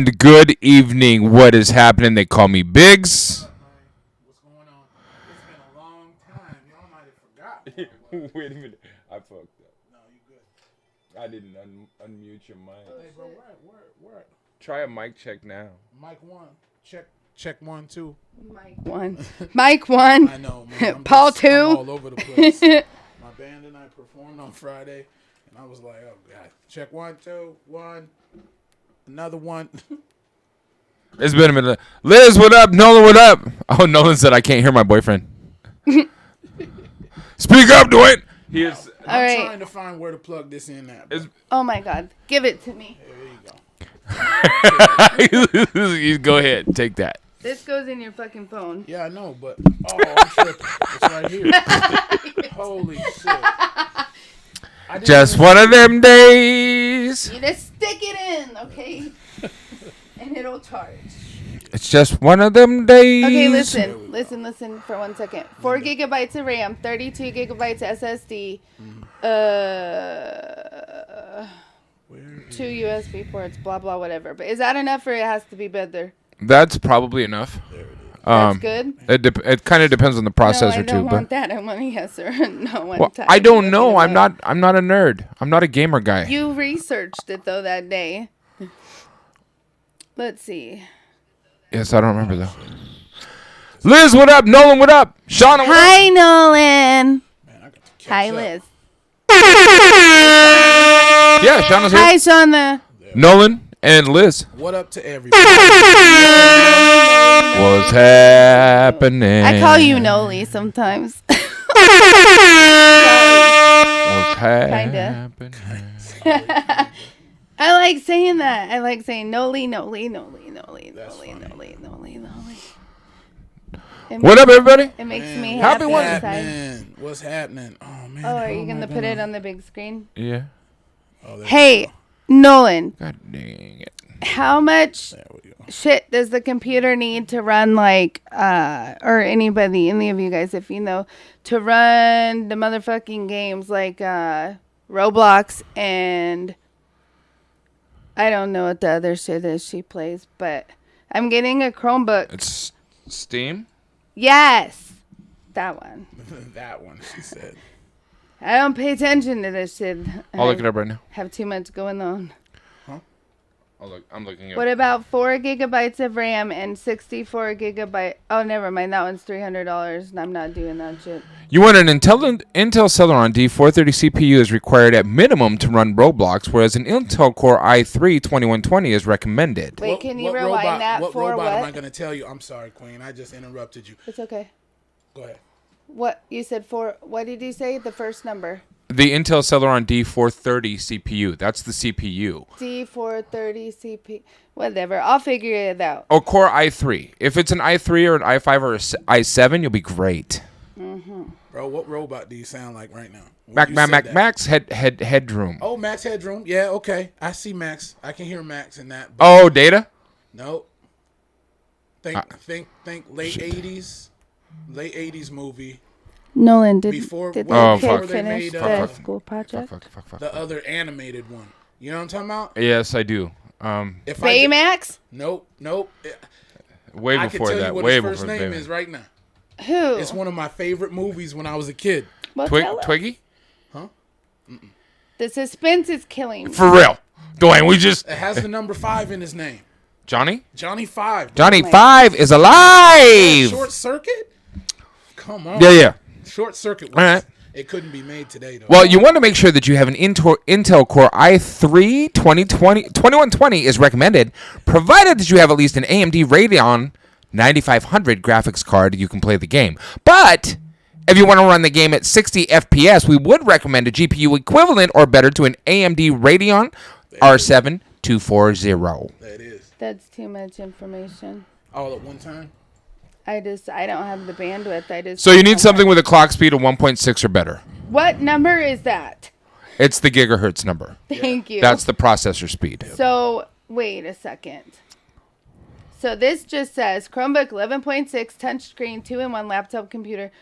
and good evening. What is happening? They call me Biggz. What's going on? It's been a long time. Y'all might have forgot. Wait a minute. I fucked up. No, you good. I didn't unmute your mic. Hey, bro, where? Try a mic check now. Mic 1. Check 1, 2. Mike 1. I know, man. Paul 2. I'm all over the place. My band and I performed on Friday, and I was like, oh, God. Check 1, 2, 1. Another one. It's been a minute. Liz, what up? Nolan, what up? Oh, Nolan said I can't hear my boyfriend. Speak up, Dwayne. He is. All right. Trying to find where to plug this in at. Oh, my God. Give it to me. There you go. You go ahead. Take that. This goes in your fucking phone. Yeah, I know, but I'm tripping. It's right here. Holy shit. Just one of them days. You just stick it in, okay? And it'll charge. It's just one of them days. Okay, listen for 1 second. 4 gigabytes of RAM, 32 gigabytes SSD, 2 USB ports, blah, blah, whatever. But is that enough or it has to be better? That's probably enough. That's good? It kind of depends on the processor I don't too. want that. I want a yes or a no. Well, I don't know. I'm not a nerd. I'm not a gamer guy. You researched it though that day. Let's see. Yes, I don't remember though. Liz, what up? Nolan, what up? Shauna, what up? Hi, Nolan. Man, I got to catch Hi, up. Liz. Yeah, Shauna's here. Hi, Shauna. Nolan and Liz. What up to everybody? What's happening? I call you Noli sometimes. What's Kinda. happening? I like saying that. I like saying Noli. What up, everybody? It makes Man, me happy happy one. inside. What's happening? Oh, man. Oh, are you How going am to I put it on the big screen? Yeah. Oh, there Hey, we go. Nolan, God dang it. how much There we go. shit does the computer need to run like, or anybody, any of you guys, if you know, to run the motherfucking games like Roblox and I don't know what the other shit is she plays, but I'm getting a Chromebook. It's Steam? Yes, that one. That one, she said. I don't pay attention to this shit. I'll look it up right now. Have too much going on. I'm looking What about 4 gigabytes of RAM and 64 gigabyte? Oh, never mind. That one's $300, and I'm not doing that shit. You want an Intel Celeron D430 CPU is required at minimum to run Roblox, whereas an Intel Core i3 2120 is recommended. Wait, can you rewind that what for robot what? am I going to tell you? I'm sorry, Queen. I just interrupted you. It's okay. Go ahead. What you said for? What did you say? The first number? The Intel Celeron D430 CPU. That's the CPU. D430 CP. Whatever. I'll figure it out. Or Core i3. If it's an i3 or an i5 or an i7, you'll be great. Bro, what robot do you sound like right now? Max Headroom. Oh, Max Headroom. Yeah, okay. I see Max. I can hear Max in that. Oh, Data? No. Think late 80s. Late 80s movie. Nolan, did Before- the Oh, kid fuck. finish They the made, school project? Fuck. The other animated one. You know what I'm talking about? Yes, I do. If Baymax? Nope. Way I can before tell that. you what Way his before first name Baymax. is right now. Who? It's one of my favorite movies when I was a kid. Well, tell us. Twiggy? The suspense is killing me. For real. Dwayne, we just... It has the number 5 in his name. Johnny? Johnny 5. Johnny 5 is alive! Short Circuit? Come on. Yeah. Short Circuit. All right. It couldn't be made today, though. Well, you want to make sure that you have an Intel Core i3 2120 is recommended, provided that you have at least an AMD Radeon 9500 graphics card you can play the game. But if you want to run the game at 60 FPS, we would recommend a GPU equivalent or better to an AMD Radeon R7 240. That is. That's too much information. All at one time? I don't have the bandwidth. So you need something with a clock speed of 1.6 or better. What number is that? It's the gigahertz number. Thank you. That's the processor speed. So, wait a second. So this just says Chromebook 11.6 touchscreen 2-in-1 laptop computer.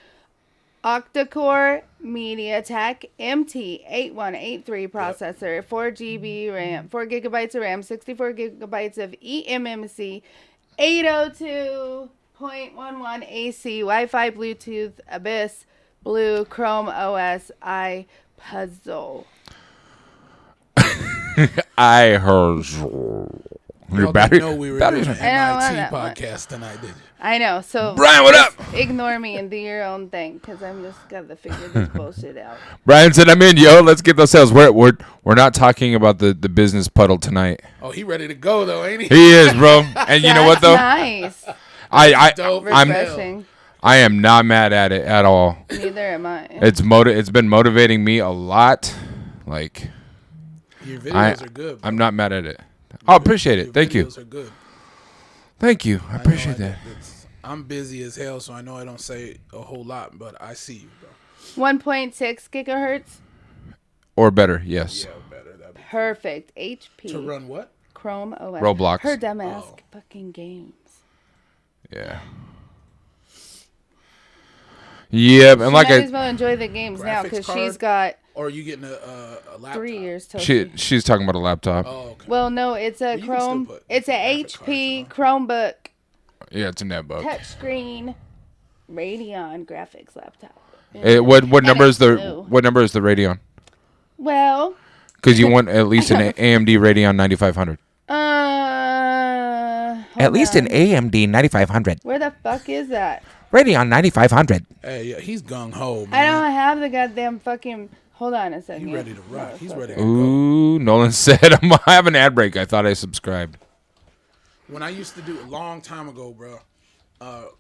Octa-core MediaTek MT8183 processor, 4 GB RAM, 4 gigabytes of RAM, 64 gigabytes of eMMC, 802.11 AC, Wi-Fi, Bluetooth, Abyss, Blue, Chrome OS, Puzzle. I heard your battery. Know we were battery's doing an MIT podcast tonight, did you? I know. So Brian, what up? Ignore me and do your own thing, because I'm just gonna figure this bullshit out. Brian said, "I'm in, yo. Let's get those sales." We're not talking about the business puddle tonight. Oh, he ready to go though, ain't he? He is, bro. And you know what though? Nice. I'm I am not mad at it at all. Neither am I. It's been motivating me a lot. Like your videos are good. Bro. I'm not mad at it. I appreciate it. Thank you. Videos are good. Thank you. I appreciate that. I'm busy as hell, so I know I don't say a whole lot, but I see you, bro. 1.6 gigahertz. Or better, yes. Yeah, better. That'd be Perfect. HP. to run what? Chrome OS. Roblox. Her dumbass fucking games. Yeah. Yep, and like might as well enjoy the games now because she's got. Or are you getting a laptop? 3 years till she's talking about a laptop. Oh, okay. Well, no, it's a Chrome. It's a HP Chromebook. Yeah, it's a netbook. Touchscreen, Radeon graphics laptop. What number is the Radeon? Well, because you want at least an AMD Radeon 9500. At least an AMD 9500. Where the fuck is that? Radeon 9500. Hey, yeah, he's gung ho, man. I don't have the goddamn fucking. Hold on a second. He's ready to rock. He's ready to go. Ooh, Nolan said, "I'm gonna have an ad break." I thought I subscribed. When I used to do a long time ago, bro.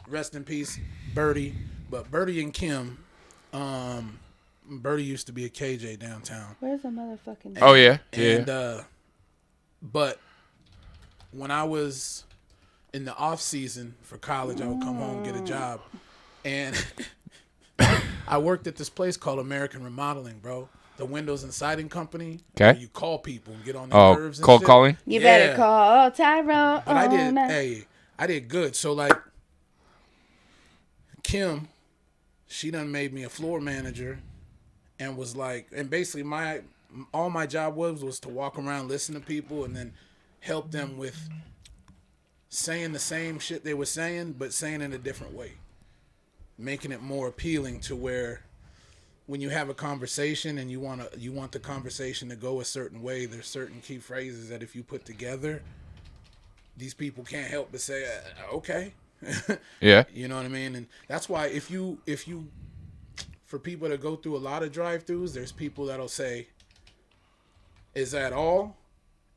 Rest in peace, Birdie. But Birdie and Kim, Birdie used to be a KJ downtown. Where's the motherfucking? Oh yeah, and but when I was in the off season for college, I would come home and get a job, and I worked at this place called American Remodeling, bro. The windows and siding company. Okay. You call people and get on their nerves and cold shit. calling. You better call Tyrone. But I did good. So like Kim, she done made me a floor manager, and was like, and basically all my job was to walk around, listen to people, and then help them with saying the same shit they were saying, but saying it in a different way, making it more appealing to where when you have a conversation and you want the conversation to go a certain way, there's certain key phrases that if you put together, these people can't help but say, okay. Yeah. You know what I mean? And that's why if you for people that go through a lot of drive-thrus, there's people that'll say, is that all?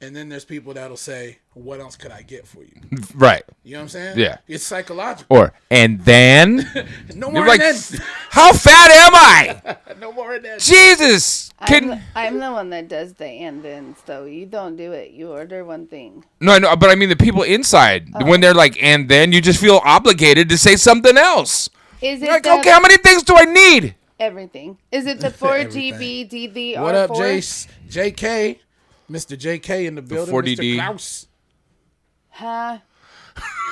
And then there's people that'll say, what else could I get for you? Right. You know what I'm saying? Yeah. It's psychological. Or, and then? No more like, and then. How fat am I? No more and then. Jesus. I'm the one that does the and then, so you don't do it. You order one thing. No, I know, but I mean the people inside. When they're like, and then, you just feel obligated to say something else. Is it like, okay, how many things do I need? Everything. Is it the 4GB DDR4? What up, JK? Mr. JK in the building. 4DD. Mr. Klaus. Huh?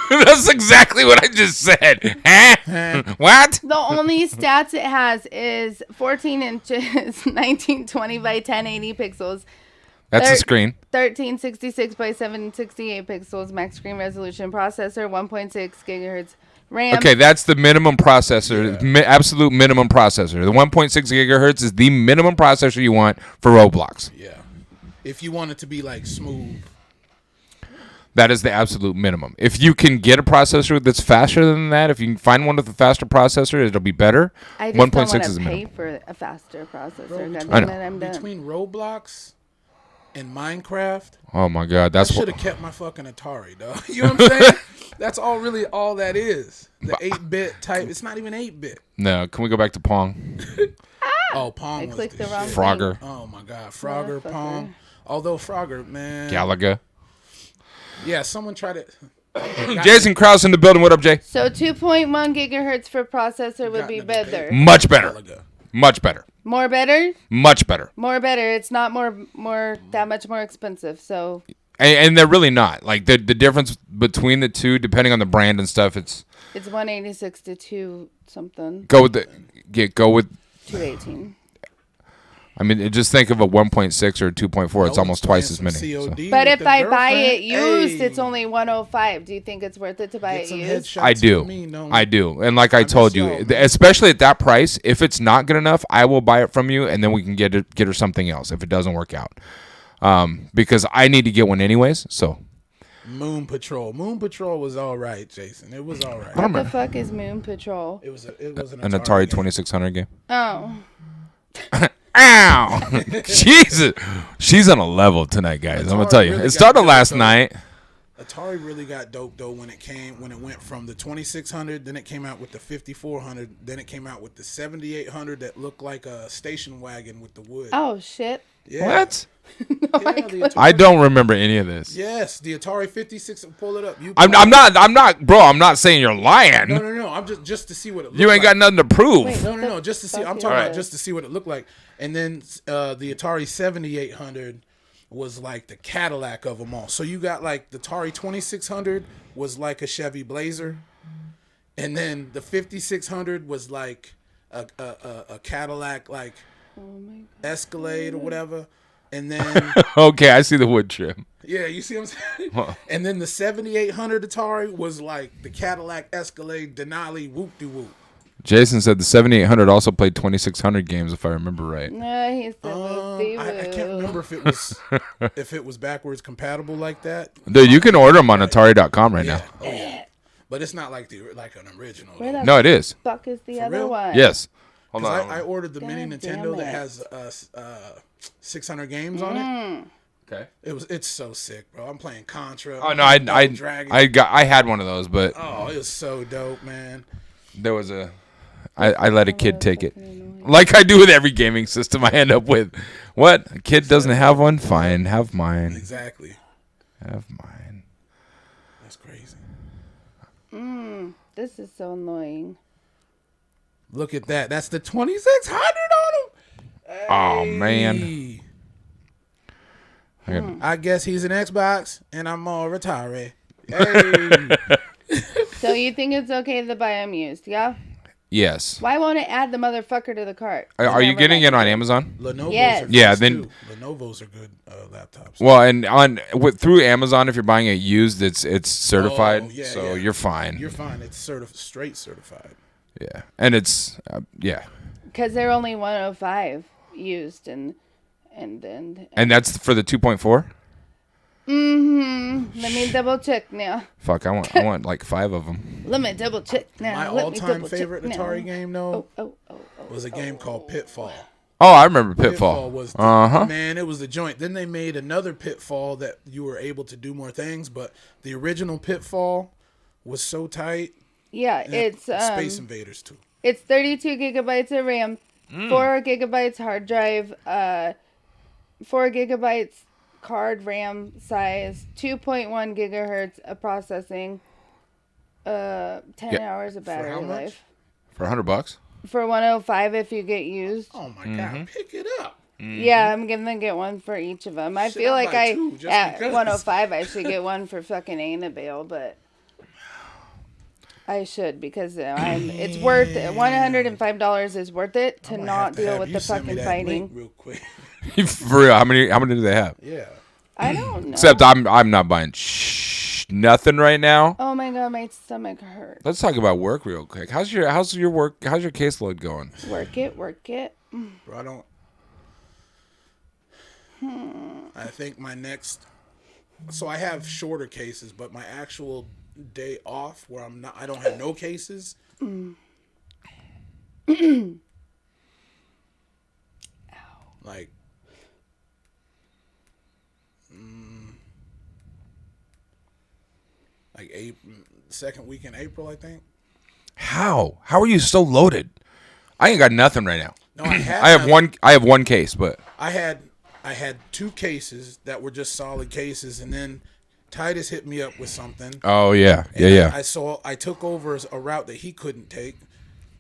That's exactly what I just said. Huh? What? The only stats it has is 14 inches, 1920 by 1080 pixels. That's the screen. 1366 by 768 pixels, max screen resolution, processor, 1.6 gigahertz RAM. Okay, that's the minimum processor, absolute minimum processor. The 1.6 gigahertz is the minimum processor you want for Roblox. Yeah. If you want it to be like smooth. That is the absolute minimum. If you can get a processor that's faster than that, if you can find one with a faster processor, it'll be better. I just 1.6 don't want is to the pay minimum. for a faster processor. I know. Between Roblox and Minecraft, Oh my God, that's I should have kept my fucking Atari, dog. You know what I'm saying? That's all that is. The 8-bit type. It's not even 8-bit. No, can we go back to Pong? Oh, Pong I was clicked the the wrong shit. Frogger. Oh my God, Frogger, Motherfucker. Pong. Although Frogger, man. Galaga. Yeah, someone tried it. Jason Krause in the building. What up, Jay? So 2.1 gigahertz for processor would be Gotten in the better. Much better. Galaga. Much better. More better? Much better. More better. It's not more that much more expensive. So And they're really not. Like the difference between the two, depending on the brand and stuff, it's 186 to 2 something. go with 218. I mean, just think of a 1.6 or a 2.4. It's almost twice as many. So. But if I buy it used, it's only 105. Do you think it's worth it to buy it used? I do. I do. And like I told you, especially at that price, if it's not good enough, I will buy it from you, and then we can get her something else if it doesn't work out. Because I need to get one anyways. So. Moon Patrol. Moon Patrol was all right, Jason. It was all right. What the fuck is Moon Patrol? It was an Atari 2600 game. Oh. Ow! Jesus, she's on a level tonight, guys. I'm gonna tell you. It started last night. Atari really got dope though when it went from the 2600, then it came out with the 5400, then it came out with the 7800 that looked like a station wagon with the wood. Oh shit! Yeah. What? Yeah, I don't remember any of this. Yes, the Atari 56. Pull it up. I'm not, bro. I'm not saying you're lying. No. I'm just to see what it looked You ain't like. got nothing to prove. Wait, No. Just to see. I'm talking about just to see what it looked like. And then the Atari 7800 was like the Cadillac of them all. So you got like the Atari 2600 was like a Chevy Blazer, and then the 5600 was like a Cadillac like Escalade or whatever. And then Okay, I see the wood trim. yeah, you see what I'm saying? And then the 7800 Atari was like the Cadillac Escalade Denali whoop-de-whoop. Jason said the 7800 also played 2600 games, if I remember right. No, he said I can't remember if it was backwards compatible like that. Dude, you can order them on Atari.com right now. Oh, yeah. But it's not like an original. Where No, it is. the fuck is the other real? one? Yes. Hold on. I ordered the mini God Nintendo damn that it. has 600 games on it. Okay. It's so sick, bro. I'm playing Contra. Oh no, Dragon. I had one of those, but Oh, it was so dope, man. there was I let a kid take it. Like I do with every gaming system I end up with. What? A kid doesn't have one? Fine, have mine. Exactly. Have mine. That's crazy. This is so annoying. Look at that. That's the 2600 on him. Oh man. Hey. I guess he's an Xbox, and I'm a retiree. Hey. So you think it's okay to buy them used? Yeah. Yes. Why won't it add the motherfucker to the cart? Are you getting it on Amazon? Lenovo's Yes. are good Yeah, then- too. Lenovo's are good laptops. Well, and through Amazon, if you're buying it used, it's certified, Oh, yeah, so yeah. you're fine. You're fine. It's straight certified. Yeah, and it's yeah, Because they're only 105 used, and then. and that's for the 2.4. Let me double check now. Fuck, I want like 5 of them. Let me double check now. My Let me all-time double check favorite now. Atari game, though, Oh. was a game called Pitfall. Oh, I remember Pitfall. Was Uh-huh. man, it was the joint. Then they made another Pitfall that you were able to do more things, but the original Pitfall was so tight. Yeah, it's Space Invaders too. It's 32 gigabytes of RAM, 4 gigabytes hard drive, 4 gigabytes card RAM size, 2.1 gigahertz of processing, 10 hours of battery how much? life. For $100. For 105 if you get used. Oh my god, pick it up. Yeah, I'm gonna get one for each of them. I Shit, feel I'll like buy two just at because. 105 I should get one for fucking Annabelle, but I should because it's worth it. $105 is worth it to I might not have to deal have with you the send me fucking that link fighting. real quick. For real, how many do they have? Yeah. I don't know. Except I'm not buying nothing right now. Oh my god, my stomach hurts. Let's talk about work real quick. How's your caseload going? Work it. Bro, I don't. I think my next. So I have shorter cases, but my actual day off where I don't have no cases. Like. Like second week in April, I think. How are you so loaded? I ain't got nothing right now. No, I had. I have one case, but I had 2 cases that were just solid cases, and then Titus hit me up with something. oh yeah, And yeah. I took over a route that he couldn't take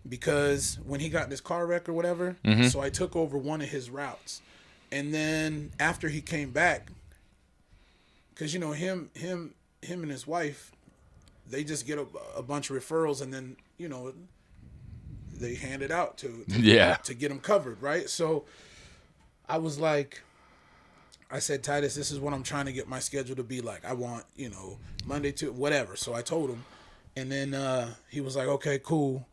because when he got in his car wreck or whatever, so I took over one of his routes. And then after he came back, because you know him and his wife, they just get a bunch of referrals and then you know they hand it out to get them covered, right? So I was like, I said, Titus, this is what I'm trying to get my schedule to be like. I want, you know, Monday to whatever. So I told him, and then he was like, okay, cool.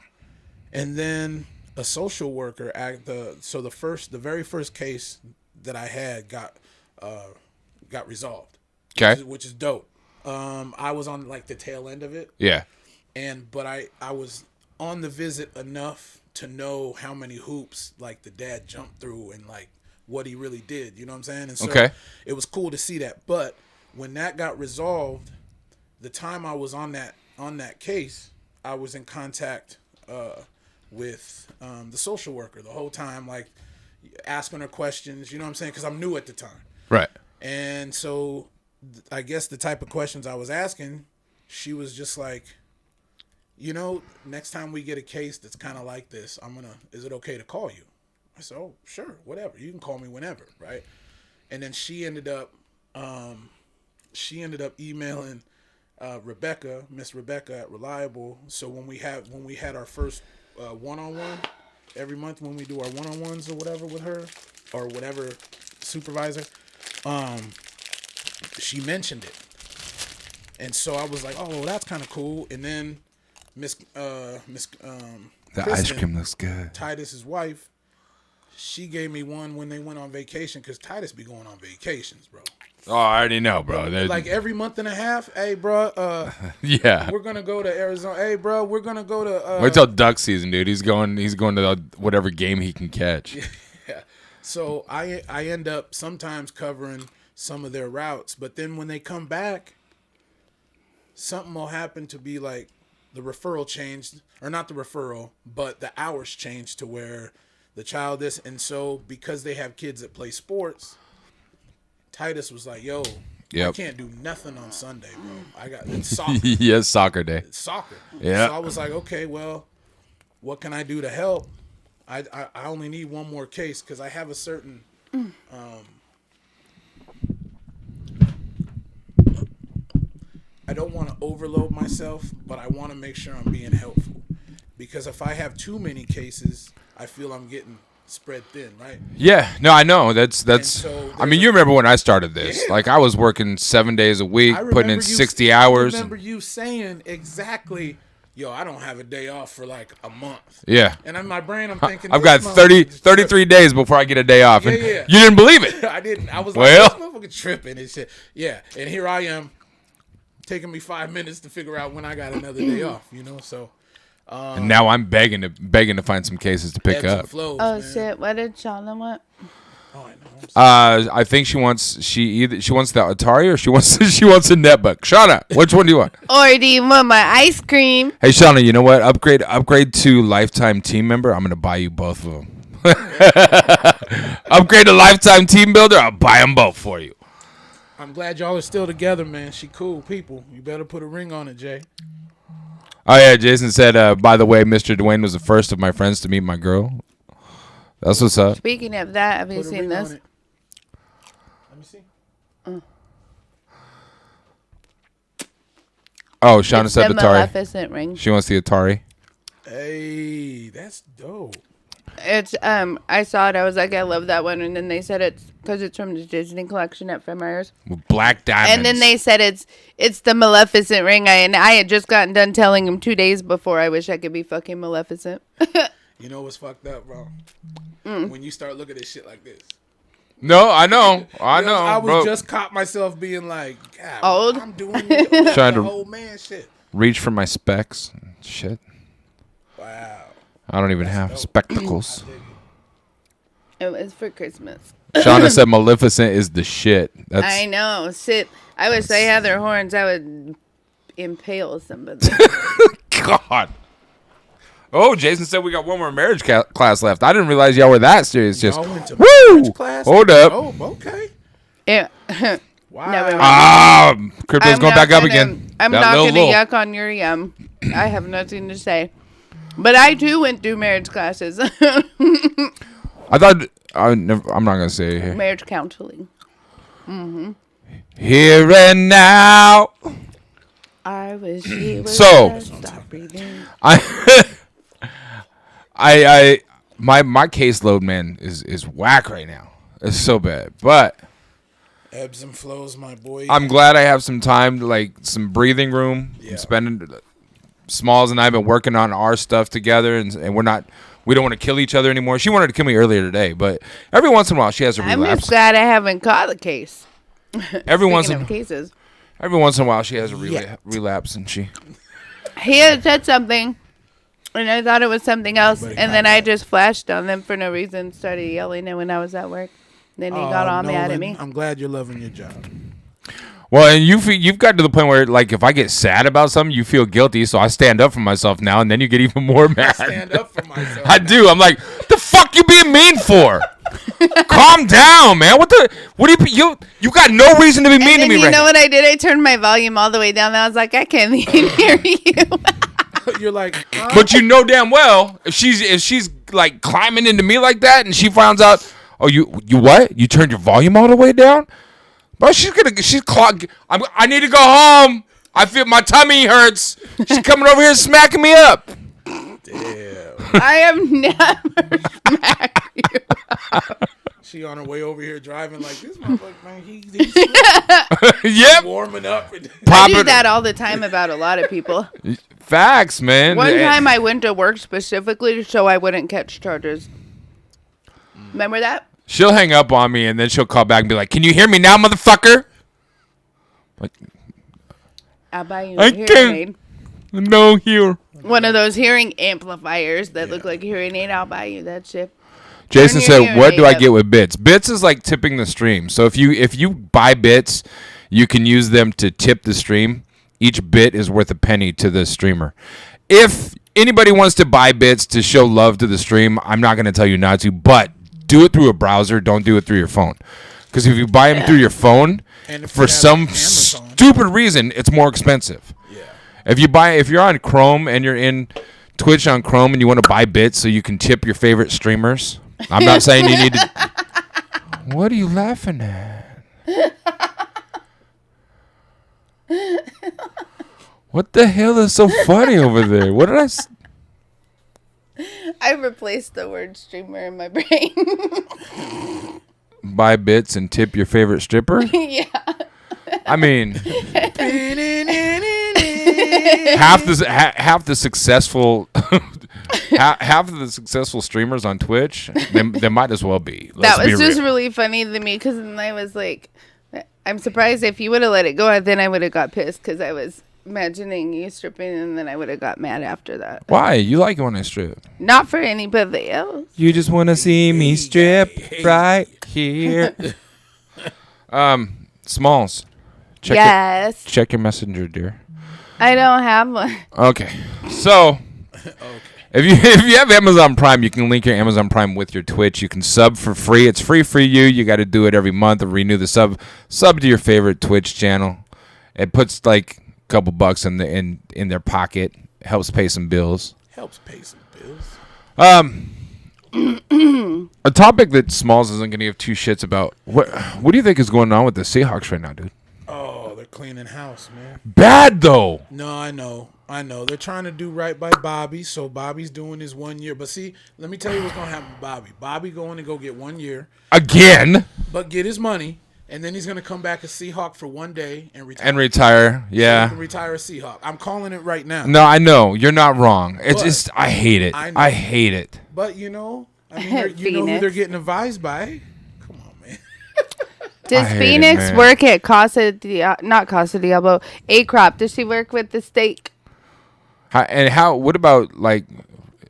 And then a social worker the very first case that I had got resolved. Okay. Which is dope. I was on like the tail end of it. Yeah. But I was on the visit enough to know how many hoops like the dad jumped through and like what he really did. You know what I'm saying? And so it was cool to see that. But when that got resolved, the time I was on that case, I was in contact with the social worker the whole time, like asking her questions. You know what I'm saying? Because I'm new at the time. Right. And so I guess the type of questions I was asking, she was just like, you know, next time we get a case that's kind of like this, is it okay to call you? I said, oh, sure, whatever. You can call me whenever, right? And then she ended up emailing Miss Rebecca at Reliable. So when we had our first one-on-one every month, when we do our one-on-ones or whatever with her or whatever supervisor, she mentioned it. And so I was like, oh, well, that's kind of cool. And then Miss the Kristen, ice cream looks good. Titus's wife, she gave me one when they went on vacation because Titus be going on vacations, bro. Oh, I already know, bro. Like every month and a half, hey, bro. Yeah. We're gonna go to Arizona. Hey, bro, we're gonna go to. Wait till duck season, dude. He's going to whatever game he can catch. Yeah. So I end up sometimes covering some of their routes, but then when they come back, something will happen to be like the referral changed, or not the referral, but the hours changed to where the child is, and so because they have kids that play sports, Titus was like, yo, I can't do nothing on Sunday, bro. I got it's soccer. Yes, soccer day. It's soccer. Yeah. So I was like, okay, well, what can I do to help? I only need one more case because I have a certain I don't want to overload myself, but I want to make sure I'm being helpful. Because if I have too many cases, I feel I'm getting spread thin, right? Yeah, no, I know. That's. I mean, you remember when I started this? Yeah. Like I was working 7 days a week, putting in 60 hours. I remember you saying exactly, yo, I don't have a day off for like a month. Yeah. And in my brain, I'm thinking, I've got 33 days before I get a day off. And yeah. You didn't believe it. I didn't. I was like, this motherfucker tripping and shit. Yeah. And here I am, taking me 5 minutes to figure out when I got another day off, you know? So. And now I'm begging to find some cases to pick up. Flows, oh, man. shit. What did Shauna want? Oh, I know. I think she wants the Atari or she wants a netbook. Shauna, which one do you want? Or do you want my ice cream? Hey Shauna, you know what? Upgrade to lifetime team member. I'm gonna buy you both of them. Upgrade to lifetime team builder. I'll buy them both for you. I'm glad y'all are still together, man. She cool people. You better put a ring on it, Jay. Oh yeah, Jason said. By the way, Mr. Dwayne was the first of my friends to meet my girl. That's what's up. Speaking of that, have you seen this? Let me see. Oh, Shauna said the Atari. Maleficent ring. She wants the Atari. Hey, that's dope. It's I saw it. I was like, I love that one. And then they said it's because it's from the Disney collection at Fred Meyer's. With black diamonds. And then they said it's the Maleficent ring. And I had just gotten done telling him 2 days before. I wish I could be fucking Maleficent. You know what's fucked up, bro? When you start looking at shit like this. No, I know. I was just caught myself being like, God, old. I'm doing this trying to old man shit. Reach for my specs. Shit. Wow. I don't even have spectacles. It was for Christmas. Shauna said Maleficent is the shit. I know. Shit. I wish they had their horns. I would impale somebody. God. Oh, Jason said we got one more marriage class left. I didn't realize y'all were that serious. Just went to woo! Marriage class? Hold up. Oh, okay. Yeah. Wow. Crypto's going back up again. I'm not going to yuck on your yum. I have nothing to say. But I too went through marriage classes. I thought I'm not going to say it here. Marriage counseling. Here and now. I wish he would So- just stop breathing. My caseload, man, is whack right now. It's so bad. But Ebbs and flows, my boy. I'm glad I have some time, like some breathing room. Yeah. I'm spending. Smalls and I have been working on our stuff together, and we don't want to kill each other anymore. She wanted to kill me earlier today, but every once in a while she has a I'm relapse. just glad I haven't caught the case. Every once Speaking in of cases. every once in a while she has a Yeah. relapse, and she. He had said something, and I thought it was something else, Everybody and got then I that. just flashed on them for no reason, started yelling at when I was at work. Then he got all mad at Nolan, me. I'm glad you're loving your job. Well, and you've got to the point where, like, if I get sad about something, you feel guilty, so I stand up for myself now, and then you get even more mad. Stand up for myself. I do. I'm like, the fuck you being mean for? Calm down, man. What do you got no reason to be mean And to then me you right know now. what I did? I turned my volume all the way down. And I was like, I can't even hear you. You're like, huh? But you know damn well if she's like climbing into me like that, and she finds out, oh, you what? You turned your volume all the way down? But she's clogged. I need to go home. I feel my tummy hurts. She's coming over here smacking me up. Damn. I have never smacked you. She on her way over here driving like this motherfucker, man. He's Yep. warming up. I Pop do it. that all the time about a lot of people. Facts, man. One time I went to work specifically so I wouldn't catch charges. Remember that? She'll hang up on me, and then she'll call back and be like, "Can you hear me now, motherfucker?" Like, I'll buy you I a hearing can't. aid. no, here. One of those hearing amplifiers that look like a hearing aid. I'll buy you that shit. Jason Turn your said, hearing "What do aid I up." get with bits? Bits is like tipping the stream. So if you buy bits, you can use them to tip the stream. Each bit is worth a penny to the streamer. If anybody wants to buy bits to show love to the stream, I'm not going to tell you not to, but do it through a browser. Don't do it through your phone. Because if you buy them through your phone, And if for you have some Amazon. stupid reason, it's more expensive. Yeah. If you're on Chrome and you're in Twitch on Chrome and you want to buy bits so you can tip your favorite streamers, I'm not saying you need to. What are you laughing at? What the hell is so funny over there? What did I replaced the word streamer in my brain. buy bits and tip your favorite stripper? Yeah. I mean, half the successful half of the successful streamers on Twitch, they might as well be. Let's That was be just real. really funny to me because I was like, I'm surprised if you would have let it go, then I would have got pissed because I was imagining you stripping and then I would have got mad after that. Why? You like it when I strip? Not for anybody else. You just want to see me strip right here. Smalls. Yes. Check your messenger, dear. I don't have one. Okay. So, if you have Amazon Prime, you can link your Amazon Prime with your Twitch. You can sub for free. It's free for you. You got to do it every month or renew the sub. Sub to your favorite Twitch channel. It puts like a couple bucks in their pocket. Helps pay some bills. Helps pay some bills. A topic that Smalls isn't going to give two shits about. What do you think is going on with the Seahawks right now, dude? Oh, they're cleaning house, man. Bad though. No, I know. They're trying to do right by Bobby, so Bobby's doing his 1 year. But see, let me tell you what's gonna happen with Bobby. Bobby going to go get 1 year, Again. but get his money, and then he's gonna come back a Seahawk for 1 day and retire. And retire. He Yeah. can retire a Seahawk. I'm calling it right now. No, I know. You're not wrong. It's But- just, I hate it. I know. I hate it. But you know who they're Phoenix. getting advised by. Come on, man. Does hate it, Phoenix man. work at not Casa Diablo, A-Crop? Does she work with the steak? What about, like,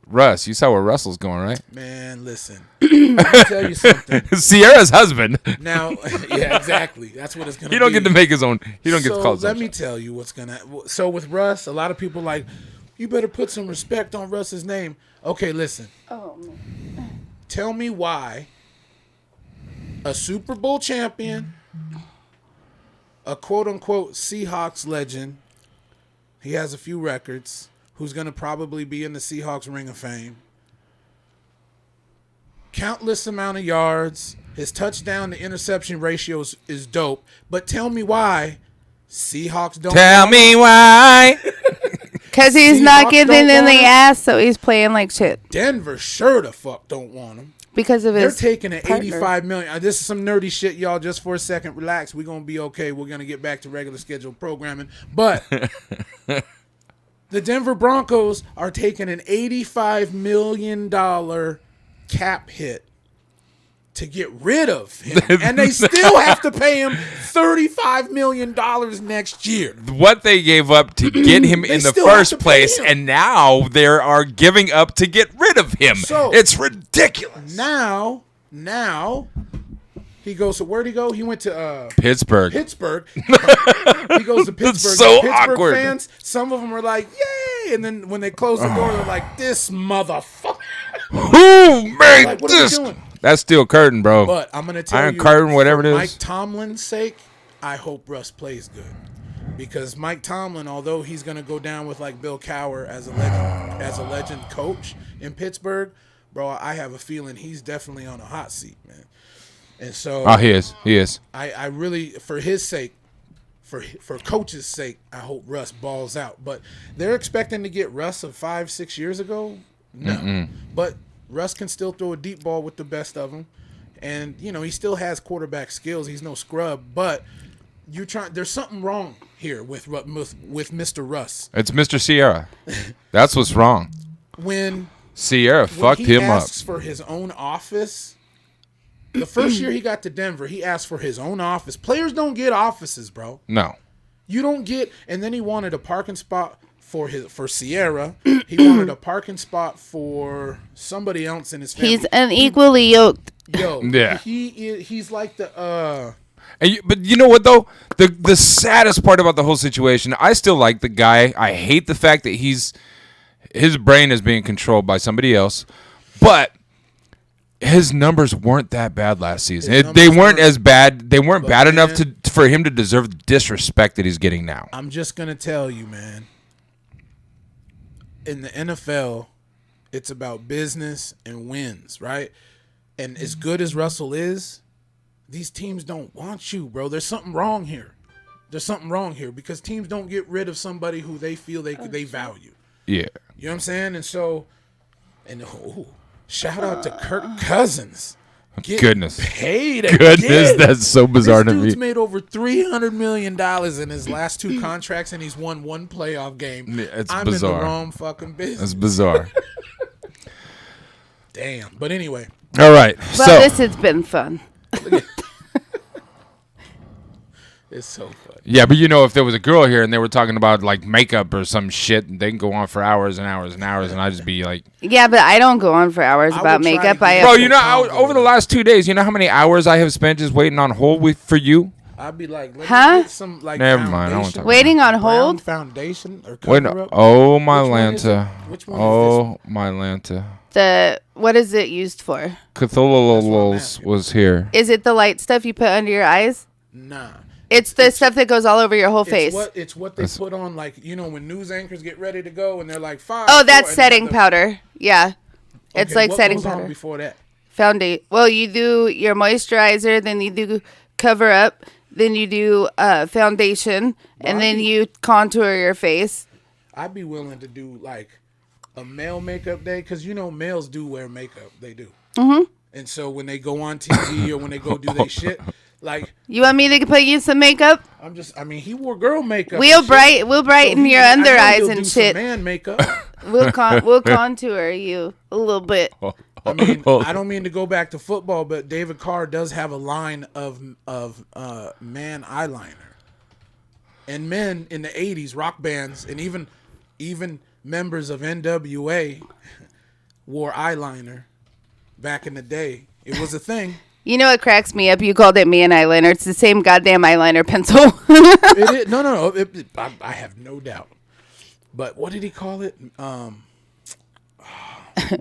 Russ? You saw where Russell's going, right? Man, listen. Let me tell you something. Sierra's husband. Now, yeah, exactly. That's what it's gonna be. He don't get to make his own. He don't get to call his Let own me shot. tell you what's gonna. So with Russ, a lot of people like, you better put some respect on Russ's name. Okay, listen. Oh, man. Tell me why a Super Bowl champion, a quote unquote Seahawks legend, he has a few records, who's gonna probably be in the Seahawks Ring of Fame, countless amount of yards, His touchdown to interception ratio is dope. But tell me why Seahawks don't. Tell me why. Because he's Seahawks not getting don't in want the him. ass, so he's playing like shit. Denver sure the fuck don't want him. Because of They're his taking an partner. $85 million. This is some nerdy shit, y'all. Just for a second, relax. We're gonna be okay. We're gonna get back to regular scheduled programming. But the Denver Broncos are taking an $85 million cap hit to get rid of him, and they still have to pay him $35 million next year. What they gave up to get him in the still have first to pay place, him. and now they are giving up to get rid of him. So- It's ridiculous. Now he goes. So where'd he go? He went to Pittsburgh. Pittsburgh. He goes to Pittsburgh. so Pittsburgh awkward. fans, some of them are like, "Yay!" And then when they close the door, they're like, "This motherfucker." Who made Like, what are we this? doing? That's steel curtain, bro. But I'm gonna tell Iron you, curtain, whatever for it is. Mike Tomlin's sake, I hope Russ plays good, because Mike Tomlin, although he's gonna go down with like Bill Cowher as a legend coach in Pittsburgh, bro, I have a feeling he's definitely on a hot seat, man. And so, Oh, he is. He is. I really, for his sake, for coach's sake, I hope Russ balls out. But they're expecting to get Russ of 5-6 years ago. No, but Russ can still throw a deep ball with the best of them, and he still has quarterback skills. He's no scrub, but there's something wrong here with Mr. Russ. It's Mr. Sierra. That's what's wrong. When Sierra fucked he him up. asks for his own office. The first year he got to Denver, he asked for his own office. Players don't get offices, bro. No. You don't get. And then he wanted a parking spot for Sierra. He wanted a parking spot for somebody else in his family. He's unequally yoked. Yo, Yeah. He's like the But you know what though? The saddest part about the whole situation, I still like the guy. I hate the fact that his brain is being controlled by somebody else. But his numbers weren't that bad last season. They weren't as bad. They weren't bad enough for him to deserve the disrespect that he's getting now. I'm just gonna tell you, man. In the NFL, it's about business and wins, right? And as good as Russell is, these teams don't want you, bro. There's something wrong here. There's something wrong here because teams don't get rid of somebody who they feel they value. Yeah. You know what I'm saying? And so, shout out to Kirk Cousins. Goodness. Paid Goodness, again. that's so bizarre This to me. dude's made over $300 million in his last 2 contracts, and he's won 1 playoff game. Yeah, it's I'm bizarre. in the wrong fucking business. That's bizarre. Damn. But anyway, All right. Well, So this has been fun. it's so funny. yeah, but if there was a girl here and they were talking about like makeup or some shit, they can go on for hours and hours and hours, and I'd just be like, Yeah, but I don't go on for hours I about would try makeup. to I get- bro, have over the last 2 days, you know how many hours I have spent just waiting on hold for you? I'd be like, let Huh? me get some like Never mind, I won't foundation. talk waiting on Brown hold. foundation or Wait, cover up. oh my Which one is it? Lanta. Which one is Oh my Lanta. What is it used for? Cthulhu's asking. was here. Is it the light stuff you put under your eyes? this? Nah. It's the stuff that goes all over your whole face. It's what they put on, like, when news anchors get ready to go and they're like, 5. Oh, 4, that's and setting the- powder. Yeah. It's Okay, like what setting goes on powder. before that. Well, you do your moisturizer, then you do cover up, then you do foundation, and then you contour your face. I'd be willing to do like a male makeup day because males do wear makeup. They do. Mm-hmm. And so when they go on TV or when they go do their shit, like You want me to put you some makeup? he wore girl makeup. We'll and shit. brighten So your I under know eyes he'll and do some shit. man makeup. We'll contour you a little bit. I mean, I don't mean to go back to football, but David Carr does have a line of man eyeliner. And men in the 80s, rock bands, and even members of NWA wore eyeliner back in the day. It was a thing. You know what cracks me up? You called it man eyeliner. It's the same goddamn eyeliner pencil. It is, no. I have no doubt. But what did he call it?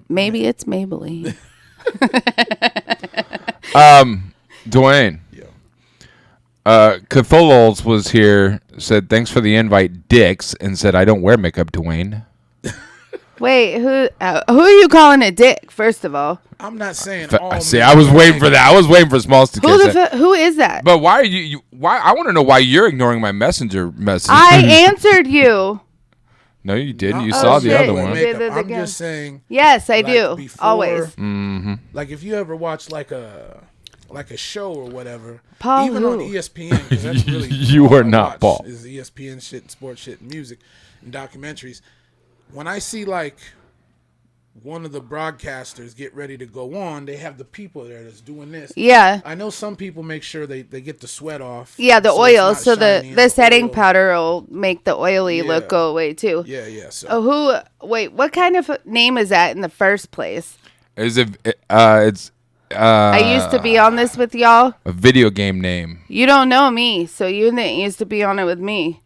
Maybe it's Maybelline. Dwayne. Yeah. Cthulhu's was here, said, thanks for the invite, dicks, and said, I don't wear makeup, Dwayne. Wait, who are you calling a dick? First of all, I'm not saying See, I was waiting for that. I was waiting for Smalls to catch that. who is that? But why are you? Why? I want to know why you're ignoring my messenger message. I answered you. No, you didn't. You Oh, saw the shit. other You one. did it I'm again. just saying. Yes, I like, do. before- Always. Mm-hmm. Like if you ever watch like a show or whatever, Paul even who? on ESPN, 'cause that's really You all are I not watch Paul. Is ESPN shit, sports shit, and music, and documentaries. When I see like one of the broadcasters get ready to go on, they have the people there that's doing this. Yeah. I know some people make sure they get the sweat off. Yeah, the so it's oil. not So shiny and the setting oil. powder will make the oily look Yeah. go away too. Yeah. So Oh, wait, what kind of name is that in the first place? Is it? It's. I used to be on this with y'all. A video game name. You don't know me, so you didn't used to be on it with me.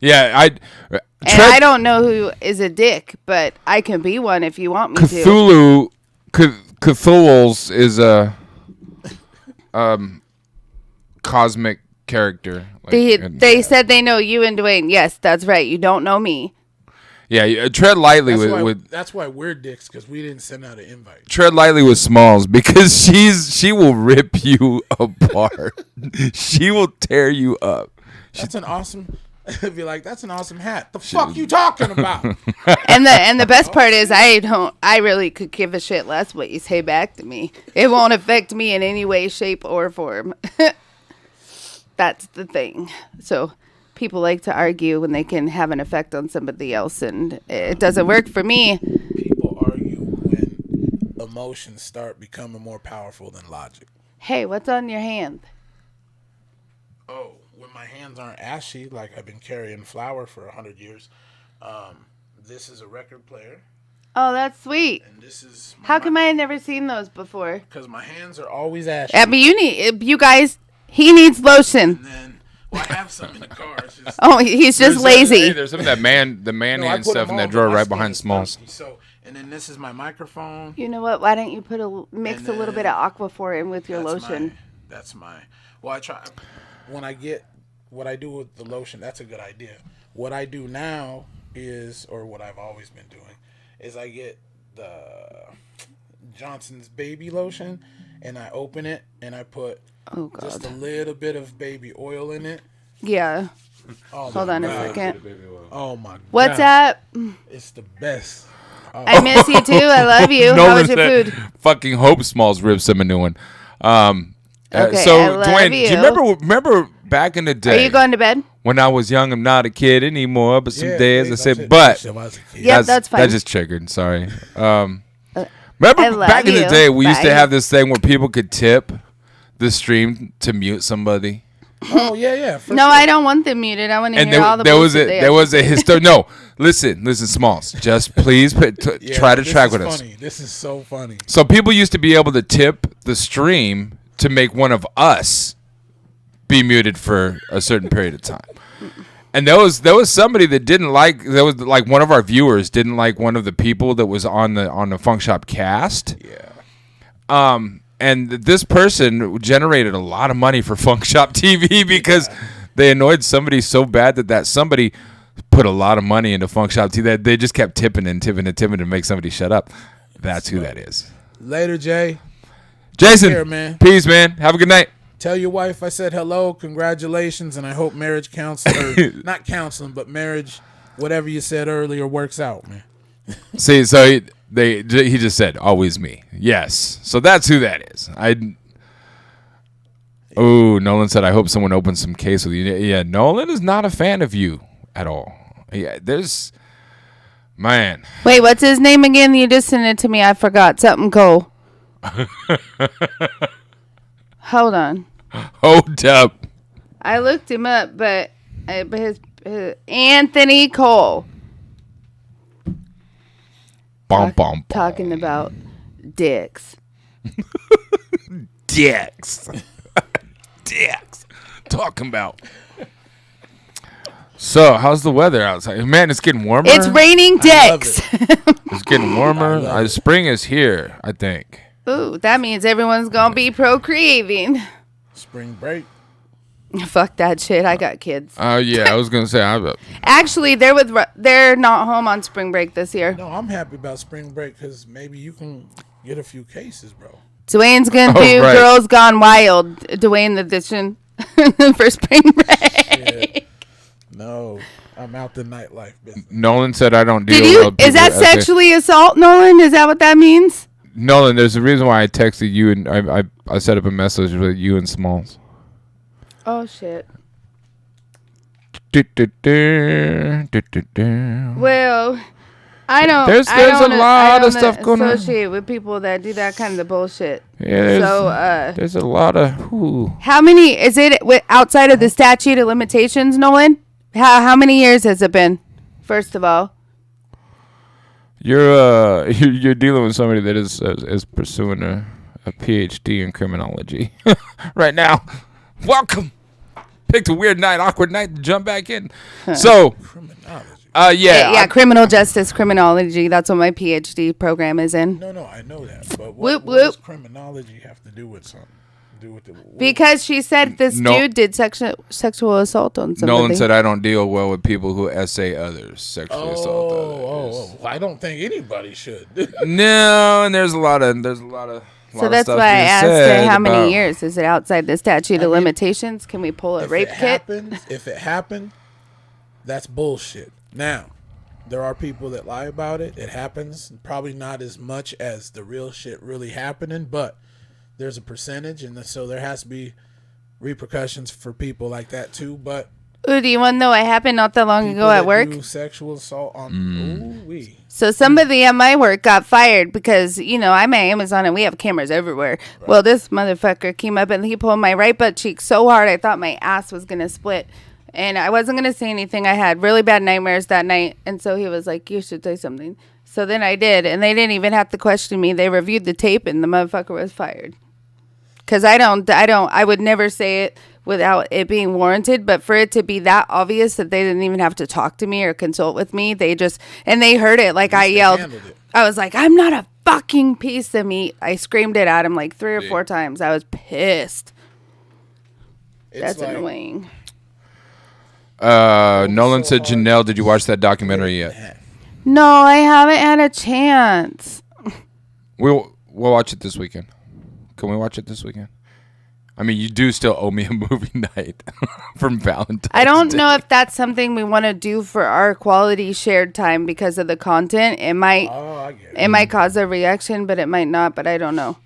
Yeah, And I don't know who is a dick, but I can be one if you want me to. Cthulhu's is a cosmic character. They said they know you and Dwayne. Yes, that's right. You don't know me. Yeah, tread lightly that's why we're dicks, because we didn't send out an invite. tread lightly with Smalls because she will rip you apart. She will tear you up. That's an awesome. Be like, that's an awesome hat. The fuck you talking about? And the best part is I really could give a shit less what you say back to me. It won't affect me in any way, shape, or form. That's the thing. So people like to argue when they can have an effect on somebody else, and it doesn't work for me. People argue when emotions start becoming more powerful than logic. Hey, what's on your hand? Oh, when my hands aren't ashy, like I've been carrying flour for 100 years. This is a record player, Oh, that's sweet. and this is How come I had never seen those before? because my hands are always ashy. I mean, you guys, he needs lotion. And then, well, I have some in the car. It's just, Oh, he's just lazy. There's some of that man No, I hand put stuff them in that on, drawer but my right skin behind is Smalls. funky. So, and then this is my microphone. You know what? Why don't you mix And a little bit of Aquaphor in with your lotion? That's my. Well, I try when I get what I do with the lotion. That's a good idea. What I do now is, or what I've always been doing, is I get the Johnson's baby lotion, and I open it and I put Oh God. just a little bit of baby oil in it. Yeah. Oh Hold my on a God. second. Oh my God. What's up? It's the best. I miss you too. I love you. How Nolan was your said, food? fucking hope Smalls rips him a new one. Okay, So, I love Dwayne, do you. you remember back in the Are day you going to bed? when I was young? I'm not a kid anymore, but some Yeah, days I Dave, say, said but that shit when I was a kid. Yep, that's fine. That just triggered. Sorry. Remember I love back in the you. day, we used to Bye. have this thing where people could tip the stream to mute somebody. Oh yeah. For No, sure. I don't want them muted. I want to And hear all the there was bullshit they there have was to a history. No, listen, Smalls. Just please Yeah, try to this track is with us. funny. This is so funny. So people used to be able to tip the stream to make one of us be muted for a certain period of time. And there was somebody that didn't like, there was like one of our viewers didn't like one of the people that was on the Funk Shop cast. Yeah. And this person generated a lot of money for Funk Shop TV because they annoyed somebody so bad that somebody put a lot of money into Funk Shop TV that they just kept tipping to make somebody shut up. That's who that is. Later, Jay. Jason, care, man. Peace, man. Have a good night. Tell your wife I said hello, congratulations, and I hope marriage counseling, not counseling, but marriage, whatever you said earlier, works out, man. See, so he just said, always me. Yes. So that's who that is. Oh, Nolan said, I hope someone opens some case with you. Yeah, Nolan is not a fan of you at all. Yeah, man. Wait, what's his name again? You just sent it to me. I forgot. Something Cole. Hold on. Hold up. I looked him up, but his Anthony Cole. Talking about dicks. Dicks. Dicks. Talking about. So, how's the weather outside? Man, it's getting warmer. It's raining love dicks. It's getting warmer. love it. Spring is here, I think. Ooh, that means everyone's gonna be procreating. Spring break. Fuck that shit. I got kids. Yeah, I was gonna say. Actually, they're not home on spring break this year. No, I'm happy about spring break because maybe you can get a few cases, bro. Dwayne's gonna do right. Girls Gone Wild. Dwayne edition for spring break. Shit. No, I'm out the nightlife business. Nolan said I don't deal Did you? well with Is that people- sexually assault, Nolan? Is that what that means? Nolan, there's a reason why I texted you and I set up a message with you and Smalls. Oh shit. Well, Well, I don't. There's I don't a lot of stuff going on. Associate with people that do that kind of bullshit. Yeah, So, there's a lot of. Ooh. how many is it outside of the statute of limitations, Nolan? How many years has it been? First of all, You're dealing with somebody that is pursuing a PhD in criminology right now. Welcome. Picked a weird night, awkward night to jump back in. So, Criminology. yeah, criminal justice criminology. That's what my PhD program is in. No, I know that. But Whoop, what does whoop. criminology have to do with something? Because she said this No. dude did sexual assault on somebody. Nolan said I don't deal well with people who essay others, sexually assault others. Oh, I don't think anybody should. No, and there's a lot of So that's stuff why I being asked her said how many about- years. Is it outside the statute of limitations? Can we pull a rape kit? If it happened, that's bullshit. Now, there are people that lie about it. It happens. Probably not as much as the real shit really happening, but there's a percentage, and so there has to be repercussions for people like that too. But Ooh, do you want to know what happened not that long people ago at that work? do sexual assault on ooh-wee. So somebody at my work got fired because, I'm at Amazon and we have cameras everywhere. Right. Well, this motherfucker came up and he pulled my right butt cheek so hard I thought my ass was going to split. And I wasn't going to say anything. I had really bad nightmares that night. And so he was like, you should say something. So then I did. And they didn't even have to question me. They reviewed the tape and the motherfucker was fired. Because I would never say it without it being warranted, but for it to be that obvious that they didn't even have to talk to me or consult with me, they heard it. Like I yelled, I was like, I'm not a fucking piece of meat. I screamed it at him like 3 or 4 times. I was pissed. That's like, annoying. Nolan said, Janelle, did you watch that documentary yet? No, I haven't had a chance. We'll watch it this weekend. Can we watch it this weekend? I mean, you do still owe me a movie night from Valentine's I don't Day. know if that's something we want to do for our quality shared time because of the content. It might might cause a reaction, but it might not, but I don't know.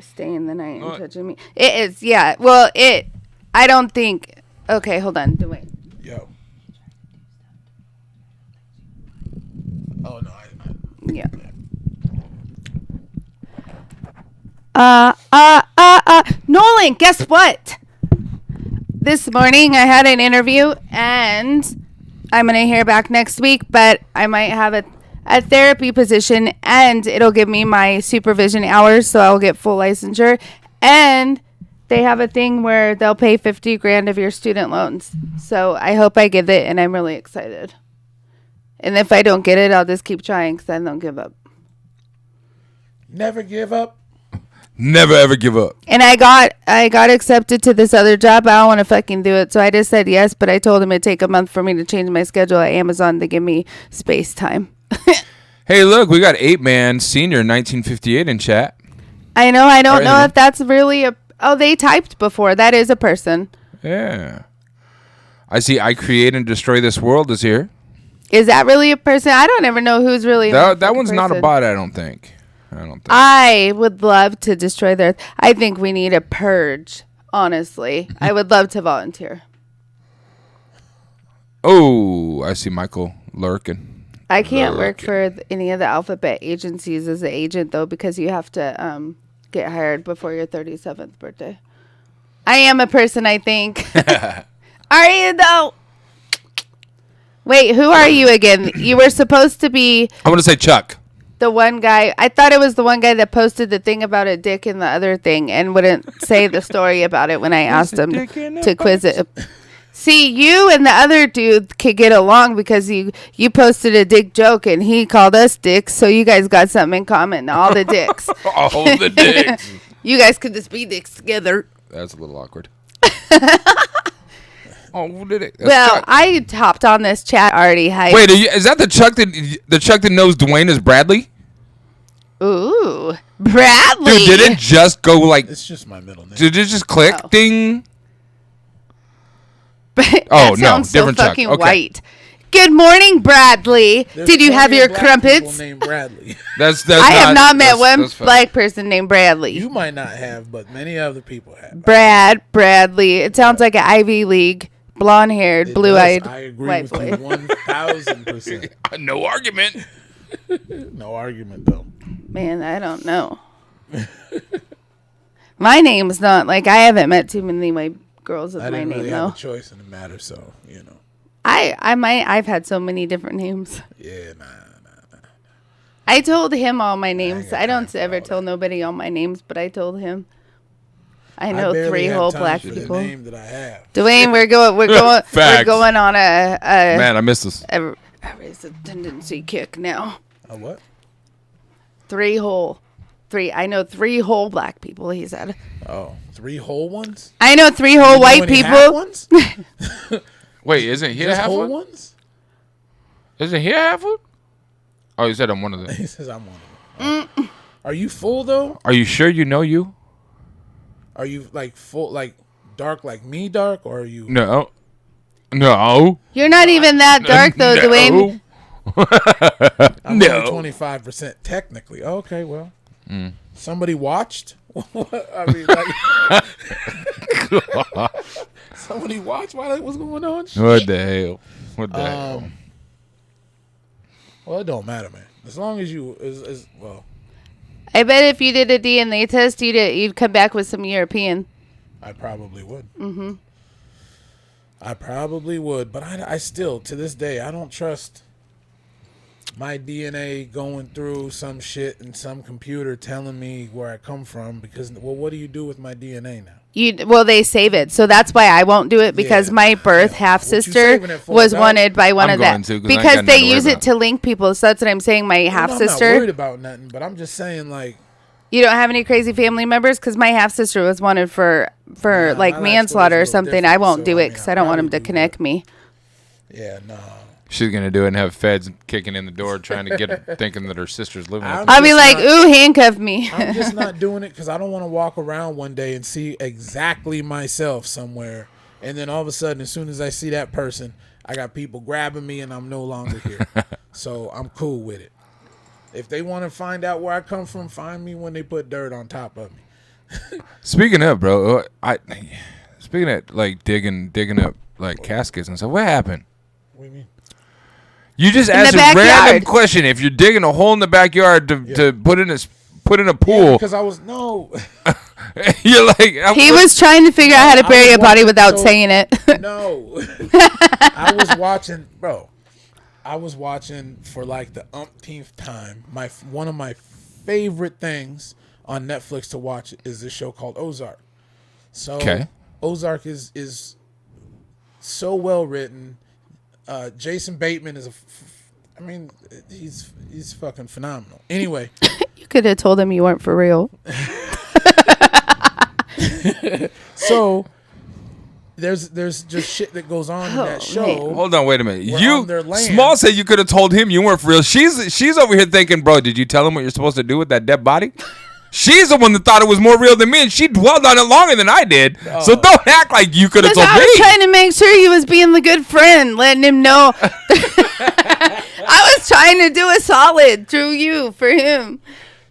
Stay in the night and touching me. It is, yeah. Well, I don't think. Okay, hold on. Wait. Yo. Oh, no. Yeah. Nolan, guess what? This morning I had an interview and I'm going to hear back next week, but I might have a therapy position and it'll give me my supervision hours, so I'll get full licensure. And they have a thing where they'll pay $50,000 of your student loans. So I hope I get it and I'm really excited. And if I don't get it, I'll just keep trying because I don't give up. Never give up. Never ever give up. And I got accepted to this other job. I don't want to fucking do it. So I just said yes, but I told him it'd take a month for me to change my schedule at Amazon to give me space time. Hey, look, we got 8-Man Senior 1958 in chat. I know. I don't know if that's really a... Oh, they typed before. That is a person. Yeah. I see I Create and Destroy This World is here. Is that really a person? I don't ever know who's really... That one's not a bot, I don't think. I would love to destroy the earth. I think we need a purge, honestly. I would love to volunteer. Oh, I see Michael lurking. I can't work for any of the alphabet agencies as an agent, though, because you have to get hired before your 37th birthday. I am a person, I think. Are you, though? Wait, who are you again? You were supposed to be... I'm going to say Chuck. The one guy, I thought it was the one guy that posted the thing about a dick in the other thing and wouldn't say the story about it when I asked him to quiz it. See, you and the other dude could get along because you posted a dick joke and he called us dicks, so you guys got something in common, all the dicks. All the dicks. You guys could just be dicks together. That's a little awkward. Oh, who did it? That's Well, Chuck. I hopped on this chat already. Hype. Wait, is that the Chuck that knows Dwayne is Bradley? Ooh, Bradley. Dude, did it just go like? It's just my middle name. Did it just click? Oh. Ding. That Oh, no, sounds so different Chuck. fucking Okay. white. Good morning, Bradley. There's Did you have plenty your of black people crumpets? named Bradley. That's I have not met one that's fine. black person named Bradley. You might not have, but many other people have. Bradley. It sounds like an Ivy League, blonde-haired, It blue-eyed does. I agree white with you boy. 1,000%. No argument. No argument, though. Man, I don't know. My name's not like I haven't met too many white girls with I my didn't name really though. have a choice in the matter, so, you know. I've had so many different names. Yeah, nah. I told him all my names. got I don't time for ever all tell nobody all my names, but I told him. I I know barely 3 have whole time black for the people. name that I have. Dwayne, we're going Facts. on a Man, I missed this. a raise a tendency kick now. A what? 3 whole. 3. I know 3 whole black people, he said. Oh, 3 whole ones? I know 3 whole You know white any half people. ones? Wait, isn't he a Just half whole one? ones? Isn't he a half one? Oh, you said I'm one of them. He says I'm one of them. Are you full, though? Are you sure you know you? Are you, like, full, like, dark like me dark, or are you... No. No. You're not even that dark though, No. Dwayne. I'm No. only 25% technically. Okay, well. Somebody watched? I mean, like... Somebody watched? What's going on? What the hell? What the hell? Well, it don't matter, man. As long as you... well, I bet if you did a DNA test, you'd come back with some European. I probably would. Mm-hmm. I probably would, but I still, to this day, I don't trust my DNA going through some shit and some computer telling me where I come from because, well, what do you do with my DNA now? Well, they save it, so that's why I won't do it because Yeah. my birth Yeah. half What you sister saving it for, was dog? wanted by one I'm of them going to, 'cause I ain't because got they nothing to worry use it about. to link people. So that's what I'm saying. My half I'm not sister. worried about nothing, but I'm just saying, like, You don't have any crazy family members because my half sister was wanted for Nah, like my life manslaughter or story's a little something. I different, won't so, do I it mean, because I'll I don't want him probably to do connect that. me. yeah, no. She's gonna do it and have feds kicking in the door trying to get her thinking that her sister's living with I'm her. I'll be just like, not- ooh, handcuff me. I'm just not doing it because I don't want to walk around one day and see exactly myself somewhere. And then all of a sudden, as soon as I see that person, I got people grabbing me and I'm no longer here. So I'm cool with it. If they want to find out where I come from, find me when they put dirt on top of me. Speaking of, bro, speaking of like digging up like caskets and stuff, what happened? What do you mean? You just In asked the a random backyard. question. If you're digging a hole in the backyard to put in a pool, Because I was, no. you're like He was trying to figure out how to I bury was a body watching- without so- saying it. No. I was watching, bro. I was watching for like the umpteenth time. One of my favorite things on Netflix to watch is this show called Ozark. So Okay. Ozark is so well written. Jason Bateman is he's fucking phenomenal. Anyway, You could have told him you weren't for real. so there's just shit that goes on in that show. man. Hold on, wait a minute. We're You on their land. Small said you could have told him you weren't for real. She's over here thinking, bro, did you tell him what you're supposed to do with that dead body? She's the one that thought it was more real than me, and she dwelled on it longer than I did. So don't act like you could have Because told I was me. trying to make sure he was being the good friend, letting him know. I was trying to do a solid through you for him.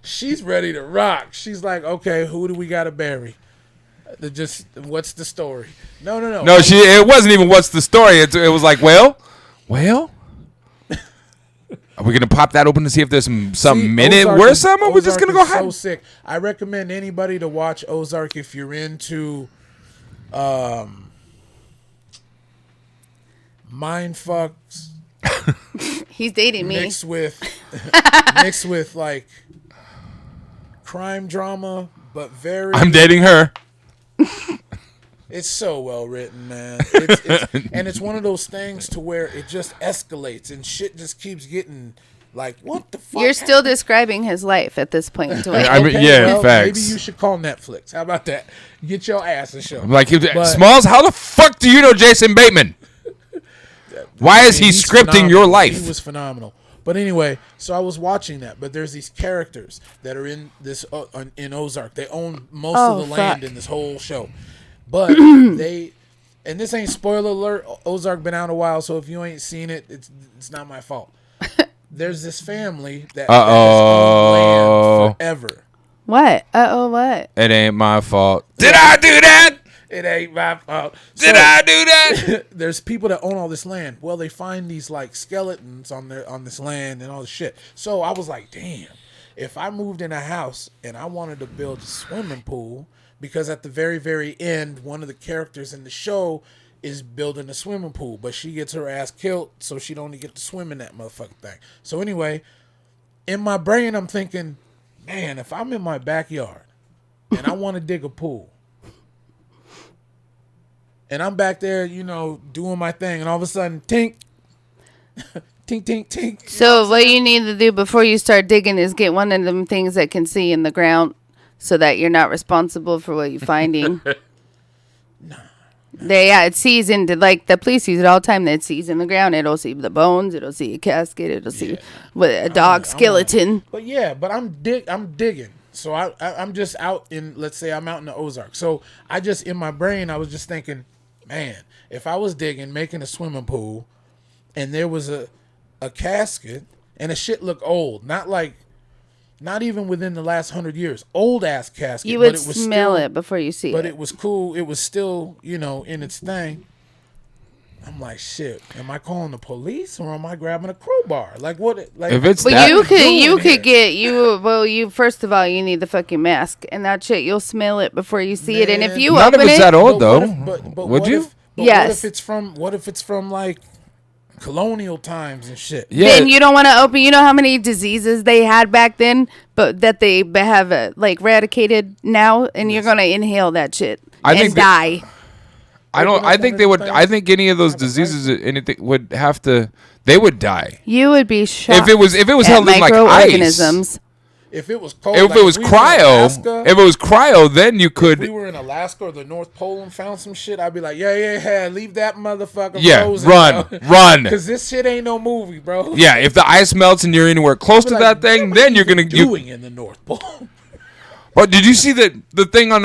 She's ready to rock. She's like, okay, who do we got to bury? What's the story? No. No, it wasn't even what's the story. It was like, well, are we gonna pop that open to see if there's some See, minute Ozark worth is- something? We're just Ozark gonna go is so hide. sick. I recommend anybody to watch Ozark if you're into mind fucks He's dating me. mixed with like crime drama, but very I'm dating her. It's so well written, man. And it's one of those things to where it just escalates and shit just keeps getting Like, what the fuck? You're still describing his life at this point, Dwayne. I mean, yeah, facts. Maybe you should call Netflix. How about that? Get your ass a show. Like, Smalls, how the fuck do you know Jason Bateman? Why is he he's scripting phenomenal. your life? He was phenomenal. But anyway, so I was watching that. But there's these characters that are in this in Ozark. They own most of the land in this whole show. But they, and this ain't spoiler alert. Ozark been out a while, so if you ain't seen it, it's not my fault. There's this family that has owned land forever. What? What? It ain't my fault. Did I do that? It ain't my fault. Did I do that? There's people that own all this land. Well, they find these like skeletons on this land and all this shit. So I was like, damn, if I moved in a house and I wanted to build a swimming pool, because at the very, very end, one of the characters in the show is building a swimming pool, but she gets her ass killed, so she don't even get to swim in that motherfucking thing. So anyway, in my brain, I'm thinking, man, if I'm in my backyard and I want to dig a pool, and I'm back there, doing my thing, and all of a sudden, tink, tink, tink, tink. So what you need to do before you start digging is get one of them things that can see in the ground, so that you're not responsible for what you're finding. It sees into, like, the police use it all the time. That sees in the ground. It'll see the bones. It'll see a casket. It'll see a dog skeleton. But I'm digging. So I'm just out in, let's say I'm out in the Ozarks. So in my brain, I was just thinking, man, if I was digging, making a swimming pool, and there was a casket, and the shit looked old, not even within the last 100 years, old ass casket. You would smell it before you see it. But it was cool. It was still, in its thing. I'm like, shit. Am I calling the police or am I grabbing a crowbar? Like what? Like if it's well, you could get first of all, you need the fucking mask and that shit. You'll smell it before you see it. And if you none open of it's it, that old though. Would you? Yes. What if it's from like colonial times and shit? Yeah. Then you don't want to open. You know how many diseases they had back then, but that they have eradicated now, and you're gonna inhale that shit and die. I think they would. I think any of those diseases, anything would have to. They would die. You would be shocked. If it was held in like ice. If it was cold, if it was cryo, then you could. If we were in Alaska or the North Pole and found some shit, I'd be like, yeah, leave that motherfucker frozen. Run. Because this shit ain't no movie, bro. Yeah, if the ice melts and you're anywhere close to that thing, then you're gonna doing in the North Pole. But did you see the thing on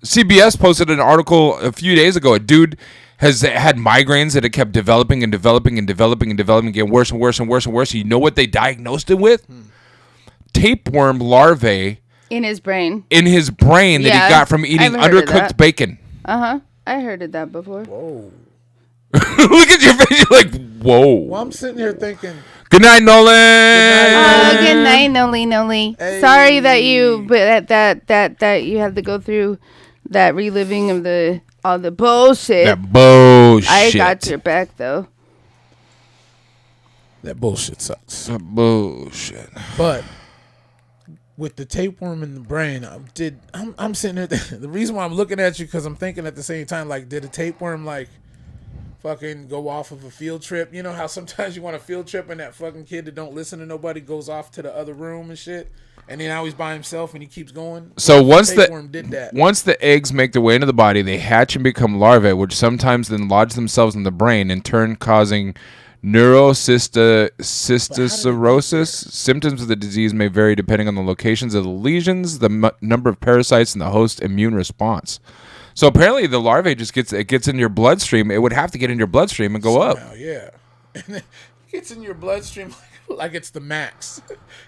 CBS posted an article a few days ago? A dude has had migraines that it kept developing and developing and developing and developing, getting worse and worse and worse and worse. You know what they diagnosed it with? Tapeworm larvae in his brain that he got from eating undercooked bacon. I heard of that before. Whoa. Look at your face. You're like, whoa. Well, I'm sitting here thinking, good night, Nolan. Good night, Nolan. Hey. Sorry that you had to go through that reliving of all the bullshit. That bullshit. I got your back though. That bullshit sucks. That bullshit. But with the tapeworm in the brain, I'm sitting there. The reason why I'm looking at you because I'm thinking at the same time, like, did a tapeworm fucking go off of a field trip? You know how sometimes you want a field trip and that fucking kid that don't listen to nobody goes off to the other room and shit, and then now he's by himself and he keeps going. So once the eggs make their way into the body, they hatch and become larvae, which sometimes then lodge themselves in the brain, in turn causing neurocysticercosis. Symptoms of the disease may vary depending on the locations of the lesions, the number of parasites, and the host immune response. So apparently the larvae just gets in your bloodstream. It would have to get in your bloodstream and go up. Yeah. And it gets in your bloodstream like it's the max.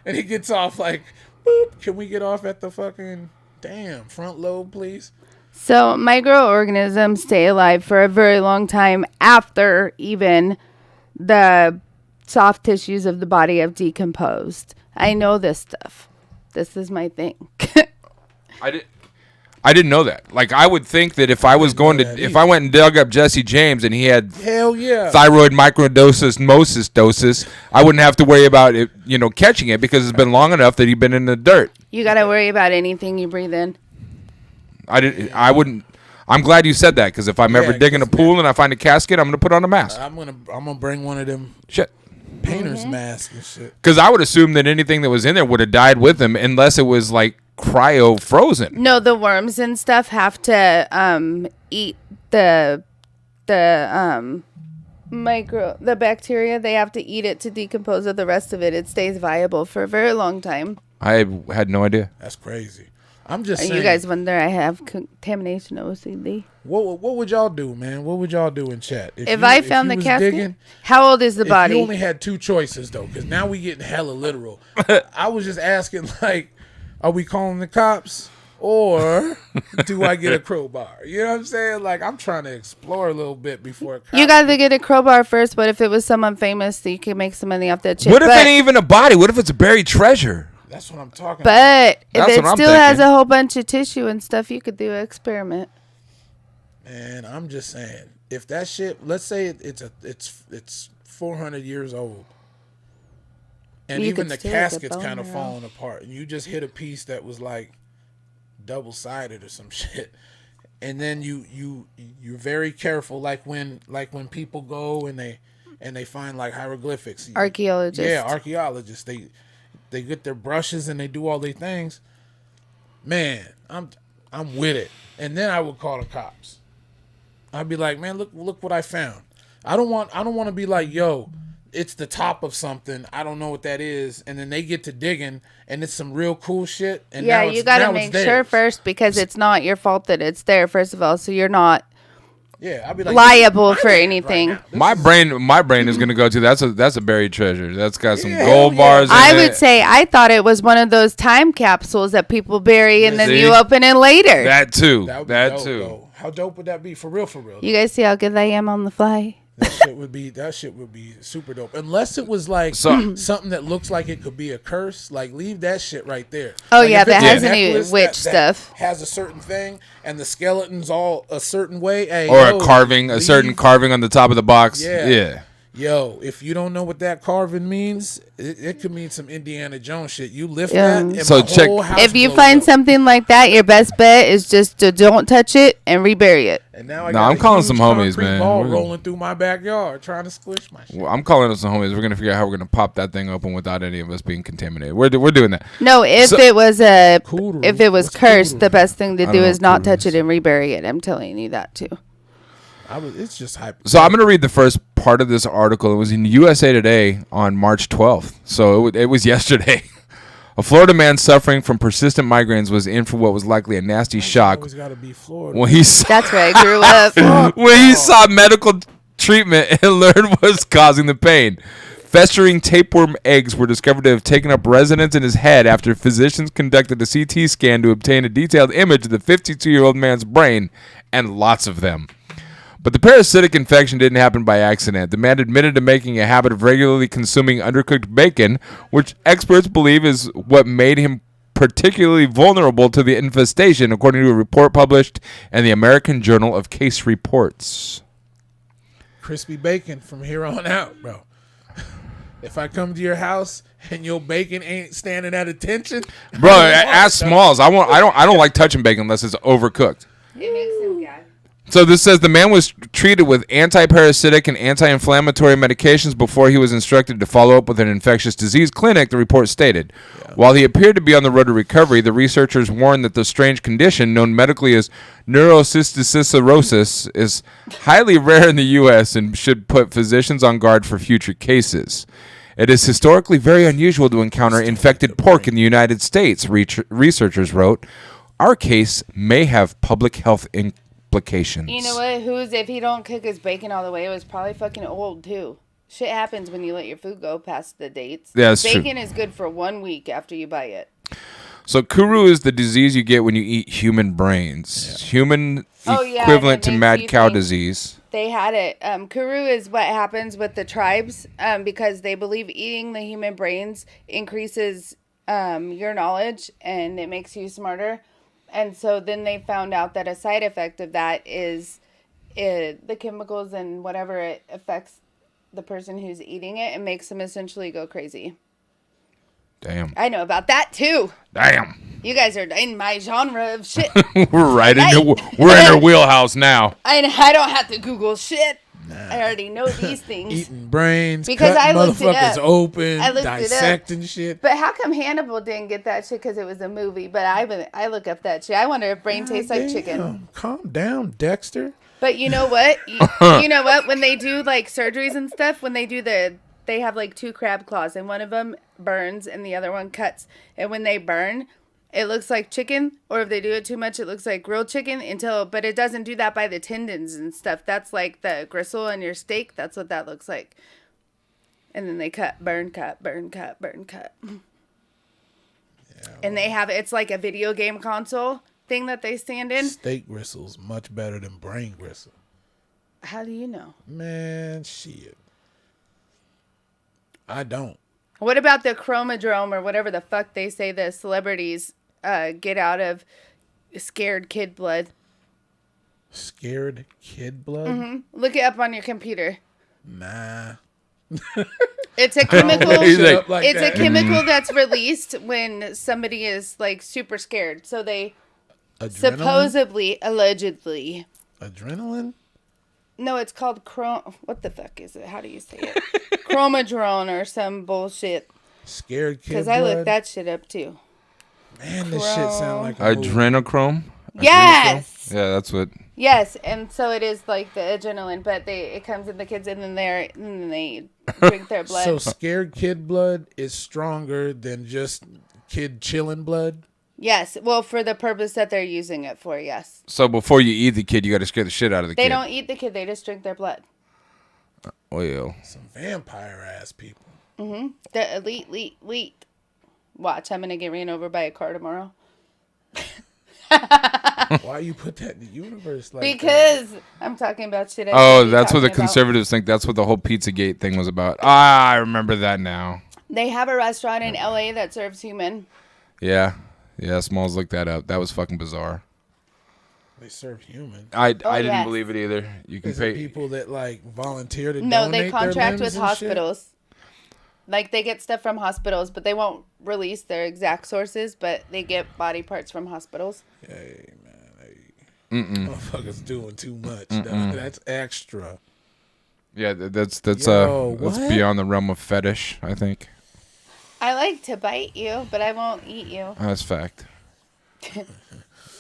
And he gets off like, boop, can we get off at the fucking front lobe, please? So microorganisms stay alive for a very long time after even the soft tissues of the body have decomposed. I know this stuff. This is my thing. I didn't know that. Like, I would think that if I went and dug up Jesse James and he had thyroid microdosis, I wouldn't have to worry about it, catching it because it's been long enough that he'd been in the dirt. You got to worry about anything you breathe in. I wouldn't. I'm glad you said that because if I'm ever digging a pool and I find a casket, I'm gonna put on a mask. I'm gonna bring one of them. Shit. painter's mask and shit. Because I would assume that anything that was in there would have died with him unless it was like cryo frozen. No, the worms and stuff have to eat the the bacteria. They have to eat it to decompose of the rest of it. It stays viable for a very long time. I had no idea. That's crazy. I'm just saying. You guys wonder I have contamination OCD. What would y'all do, man? What would y'all do in chat? If I found the casket, how old is the body? You only had two choices, though, because now we getting hella literal. I was just asking, like, are we calling the cops or do I get a crowbar? You know what I'm saying? Like, I'm trying to explore a little bit before. You got to get a crowbar first, but if it was someone famous, so you can make some money off that shit. What if it ain't even a body? What if it's a buried treasure? That's what I'm talking about. But if it I'm still has thinking. a whole bunch of tissue and stuff, you could do an experiment. Man, I'm just saying, if that shit, let's say it's 400 years old, and You even could the still get casket's bone kind of marrow. falling apart, and you just hit a piece that was like double-sided or some shit, and then you're very careful, like when people go and they find like hieroglyphics. Archaeologists. Yeah, archaeologists. They get their brushes and they do all these things. Man, I'm with it. And then I would call the cops. I'd be like, man, look what I found. I don't want to be like, yo, it's the top of something. I don't know what that is. And then they get to digging and it's some real cool shit. And Yeah, now you got to now make it's sure theirs. first because it's not your fault that it's there, first of all. So you're not Yeah, I'd be like liable this is for my land anything. right now. My brain is gonna go to that's a buried treasure. That's got some Yeah, gold hell yeah. bars. In I it. would say I thought it was one of those time capsules that people bury and then See? you open it later. that too. That would be That dope, too. though. How dope would that be? For real, for real. You guys see how good I am on the fly? That shit would be super dope. Unless it was like So- something that looks like it could be a curse. Like leave that shit right there. Oh, Like, yeah, if that it's a has any necklace witch that stuff. has a certain thing and the skeleton's all a certain way. Hey, Or yo, a carving, a certain leave- carving on the top of the box. Yeah. Yeah. Yo, if you don't know what that carving means, it could mean some Indiana Jones shit. You lift Yeah. that, and So my check- whole house If you blows find up. something like that, your best bet is just to don't touch it and rebury it. And now I No, got I'm a calling huge some homies, concrete man. Ball We're- rolling through my backyard, trying to squish my shit. Well, I'm calling us some homies. We're gonna figure out how we're gonna pop that thing open without any of us being contaminated. We're doing that. No, if So- it was Cool. if it was What's cursed, cool? the best thing to don't do know is what not cool touch is. it and rebury it. I'm telling you that too. It's just hype. So I'm going to read the first part of this article. It was in USA Today on March 12th. So it was yesterday. A Florida man suffering from persistent migraines was in for what was likely a nasty shock Always gotta be Florida. when he saw, That's where I grew up. when he saw medical treatment and learned what was causing the pain. Festering tapeworm eggs were discovered to have taken up residence in his head after physicians conducted a CT scan to obtain a detailed image of the 52-year-old man's brain, and lots of them. But the parasitic infection didn't happen by accident. The man admitted to making a habit of regularly consuming undercooked bacon, which experts believe is what made him particularly vulnerable to the infestation, according to a report published in the American Journal of Case Reports. Crispy bacon from here on out, bro. If I come to your house and your bacon ain't standing at attention, Bro, ask Smalls. I don't like touching bacon unless it's overcooked. It makes him gag. So this says the man was treated with anti-parasitic and anti-inflammatory medications before he was instructed to follow up with an infectious disease clinic, the report stated. While he appeared to be on the road to recovery, the researchers warned that the strange condition, known medically as neurocysticercosis, is highly rare in the U.S. and should put physicians on guard for future cases. It is historically very unusual to encounter infected pork in the United States, researchers wrote. Our case may have public health implications. You know what? If he don't cook his bacon all the way, it was probably fucking old too. Shit happens when you let your food go past the dates. Yeah, that's true. Bacon is good for 1 week after you buy it. So kuru is the disease you get when you eat human brains. Human Oh, yeah, equivalent and to it mad makes you cow think- disease. They had it. Kuru is what happens with the tribes because they believe eating the human brains increases your knowledge and it makes you smarter. And so then they found out that a side effect of that is the chemicals and whatever it affects the person who's eating it. It makes them essentially go crazy. Damn. I know about that too. Damn. You guys are in my genre of shit. We're in your wheelhouse now. I don't have to Google shit. nah, I already know these things. Eating brains, Because cutting I looked it motherfuckers up. open, I looked it up. dissecting shit. But how come Hannibal didn't get that shit? Because it was a movie. But I look up that shit. I wonder if brain tastes like chicken. Damn, calm down, Dexter. But you know what? You know what? When they do like surgeries and stuff, when they do they have like 2 crab claws, and one of them burns and the other one cuts. And when they burn, it looks like chicken, or if they do it too much, it looks like grilled chicken but it doesn't do that by the tendons and stuff. That's like the gristle on your steak. That's what that looks like. And then they cut, burn, cut, burn, cut, burn, cut. Yeah, and they have, it's like a video game console thing that they stand in. Steak gristle's much better than brain gristle. How do you know? Man, shit. I don't. What about the chromodrome or whatever the fuck they say the celebrities get out of scared kid blood? Scared kid blood? Mm-hmm. Look it up on your computer. Nah. It's a chemical. It's a chemical that's released when somebody is like super scared. So they supposedly, allegedly. Adrenaline? No, it's called what the fuck is it? How do you say it? Chromodrone or some bullshit. Scared kid blood? Because I looked that shit up too. Man, this shit sound like a movie. Adrenochrome? Yes. Yeah, that's what. Yes, and so it is like the adrenaline, but it comes in the kids, and then they drink their blood. So scared kid blood is stronger than just kid chilling blood? Yes, well, for the purpose that they're using it for, yes. So before you eat the kid, you got to scare the shit out of the kid. They don't eat the kid; they just drink their blood. Well, some vampire ass people. Mm-hmm. The elite. Watch, I'm gonna get ran over by a car tomorrow. Why you put that in the universe like because that? I'm talking about shit. That's what the conservatives think. That's what the whole Pizzagate thing was about. I remember that now. They have a restaurant in LA that serves human. Yeah, Smalls looked that up. That was fucking bizarre. They serve human. I didn't believe it either. You can pay people that like volunteer to No, donate they contract their with limbs and hospitals. Shit? Like they get stuff from hospitals, but they won't release their exact sources. But they get body parts from hospitals. Hey man, motherfuckers doing too much. That's extra. Yeah, that's beyond the realm of fetish, I think. I like to bite you, but I won't eat you. That's fact.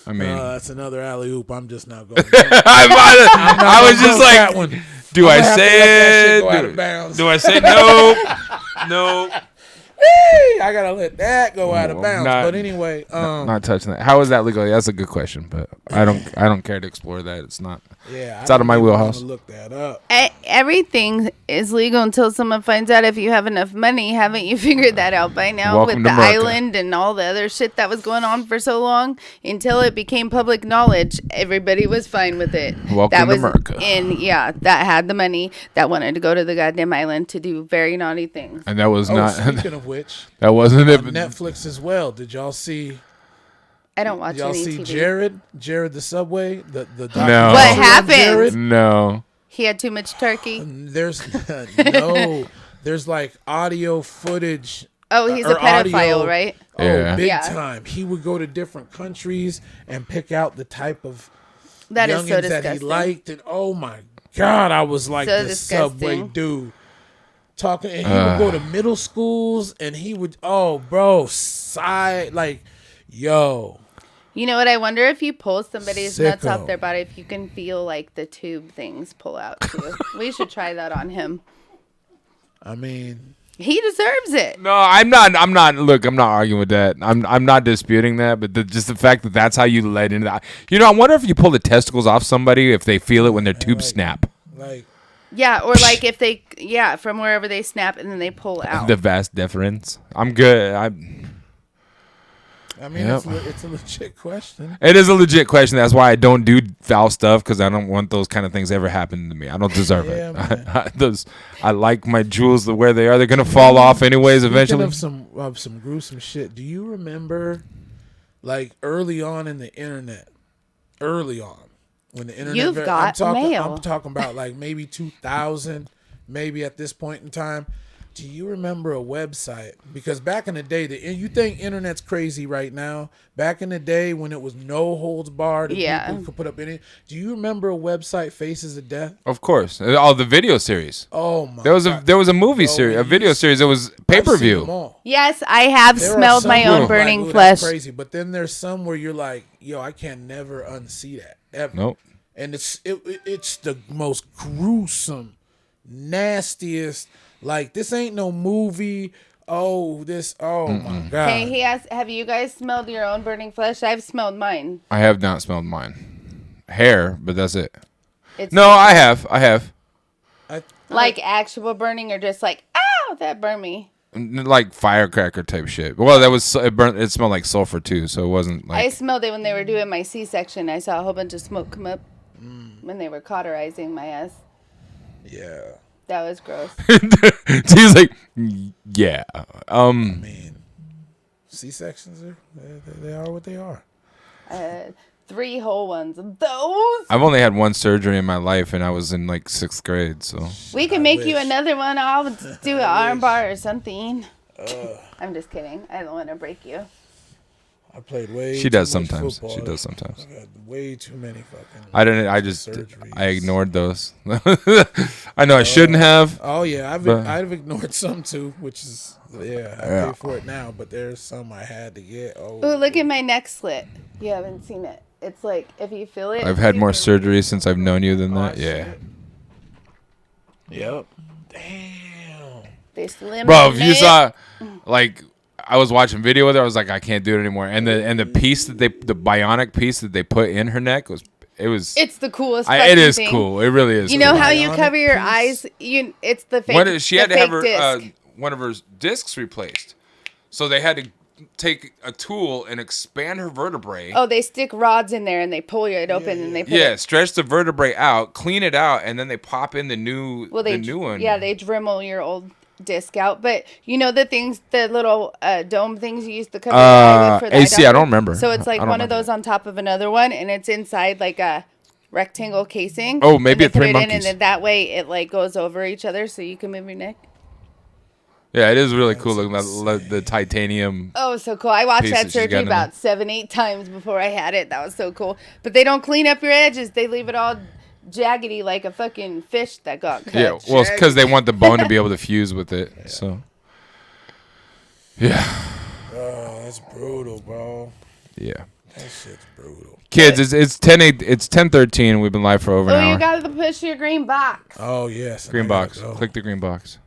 I mean, that's another alley oop. I'm just not going. I was just like, that one. Do I say it? Do I say no? No. I gotta let that go out of bounds. But anyway, not touching that. How is that legal? Yeah, that's a good question, but I don't care to explore that. It's not. Yeah, it's out of my wheelhouse. Look that up. Everything is legal until someone finds out if you have enough money. Haven't you figured that out by now? Welcome with the to America. island and all the other shit that was going on for so long, until it became public knowledge, everybody was fine with it. Welcome to America. That had the money, that wanted to go to the goddamn island to do very naughty things. And that was not. Speaking of which, that wasn't it. Netflix as well. Did y'all see? I don't watch any TV. Jared the Subway? The no. What happened? No. He had too much turkey. There's there's like audio footage. Oh, he's a pedophile, right? Oh, yeah. big time. He would go to different countries and pick out the type of that is so disgusting. that he liked, and oh my god, I was like so the disgusting. Subway dude. Talking, and he would go to middle schools, and he would, yo. You know what? I wonder if you pull somebody's nuts Sicko. off their body, if you can feel like the tube things pull out too. We should try that on him. I mean, he deserves it. No, I'm not. Look, I'm not arguing with that. I'm not disputing that, but just the fact that that's how you let into that. You know, I wonder if you pull the testicles off somebody if they feel it when their tubes snap. Yeah, or like if they, from wherever they snap and then they pull out. The vas deferens. I'm good. I mean, it's a legit question. It is a legit question. That's why I don't do foul stuff, because I don't want those kind of things ever happen to me. I don't deserve it. I like my jewels the way they are. They're gonna fall off anyways eventually. Of some gruesome shit. Do you remember, like early on in the internet, when the internet? You've got mail. I'm talking about like maybe 2000, maybe at this point in time. Do you remember a website? Because back in the day, you think internet's crazy right now. Back in the day when it was no holds barred, and Yeah. people could put up any. Do you remember a website, Faces of Death? Of course. Oh, the video series. Oh my! There was a movie Bro, series, we a video used- series. It was I've pay per seen them view. all. Yes, I have There are smelled some my where own I'm burning like, "Ooh, that's flesh. crazy, but then there's some where you're like, yo, I can never unsee that ever. Nope. And it's the most gruesome, nastiest. Like, this ain't no movie. Oh my god. Hey, he asked, have you guys smelled your own burning flesh? I've smelled mine. I have not smelled mine. Hair, but that's it. It's No, I have. like actual burning or just like, ow, that burned me. Like firecracker type shit. Well, that was it. It smelled like sulfur too, so it wasn't I like. smelled it when they were doing my C-section. I saw a whole bunch of smoke come up when they were cauterizing my ass. Yeah. That was gross. He's like, yeah. I mean, C-sections they are what they are. 3 whole ones of those. I've only had one surgery in my life, and I was in like 6th grade. So We can I make you wish. another one. I'll do an arm bar or something. I'm just kidding. I don't want to break you. I played way. she does too much sometimes. football. She does sometimes. I've had way too many fucking. I didn't. I just. surgeries. I ignored those. I know I shouldn't have. Oh yeah, But- I've ignored some too, which is I Yeah. pay for it now, but there's some I had to get. Oh, Ooh, look at my neck slit. You haven't seen it. It's like if you feel it. I've had more super weak. surgeries since I've known you than that. Oh, Yeah. shit. Yep. Damn. They slim. Bro, if you it. saw, like, I was watching video with her, I was like, I can't do it anymore. And the piece that the bionic piece that they put in her neck was It's the coolest. it fucking is thing. cool. It really is. You know cool. how you Bionic cover your piece? eyes? It's the fake. She the had to fake have her disc. one of her discs replaced, so they had to take a tool and expand her vertebrae. Oh, they stick rods in there and they pull it open and they put Yeah, it. stretch the vertebrae out, clean it out, and then they pop in the new Well, the new one. Yeah, they Dremel your old disc out. But you know the things, the little dome things you used to cover your eye with for the eye AC, I doctor? don't remember. So it's I like don't one of remember those on top of another one, and it's inside like a rectangle casing. Oh, maybe and they a Three put it in, Monkeys. and then that way it like goes over each other, so you can move your neck. Yeah, it is really cool looking. The titanium. Oh, so cool. I watched Piece that that she's got surgery in about 7-8 times before I had it. That was so cool. But they don't clean up your edges. They leave it all jaggedy like a fucking fish that got cut. Yeah, well, it's because they want the bone to be able to fuse with it. So, yeah, Oh, that's brutal, bro. yeah. That shit's brutal. Kids, it's 10:13. We've been live for over an Oh, you hour. got to push your green box. Oh yes. Green I gotta box. go. Click the green box.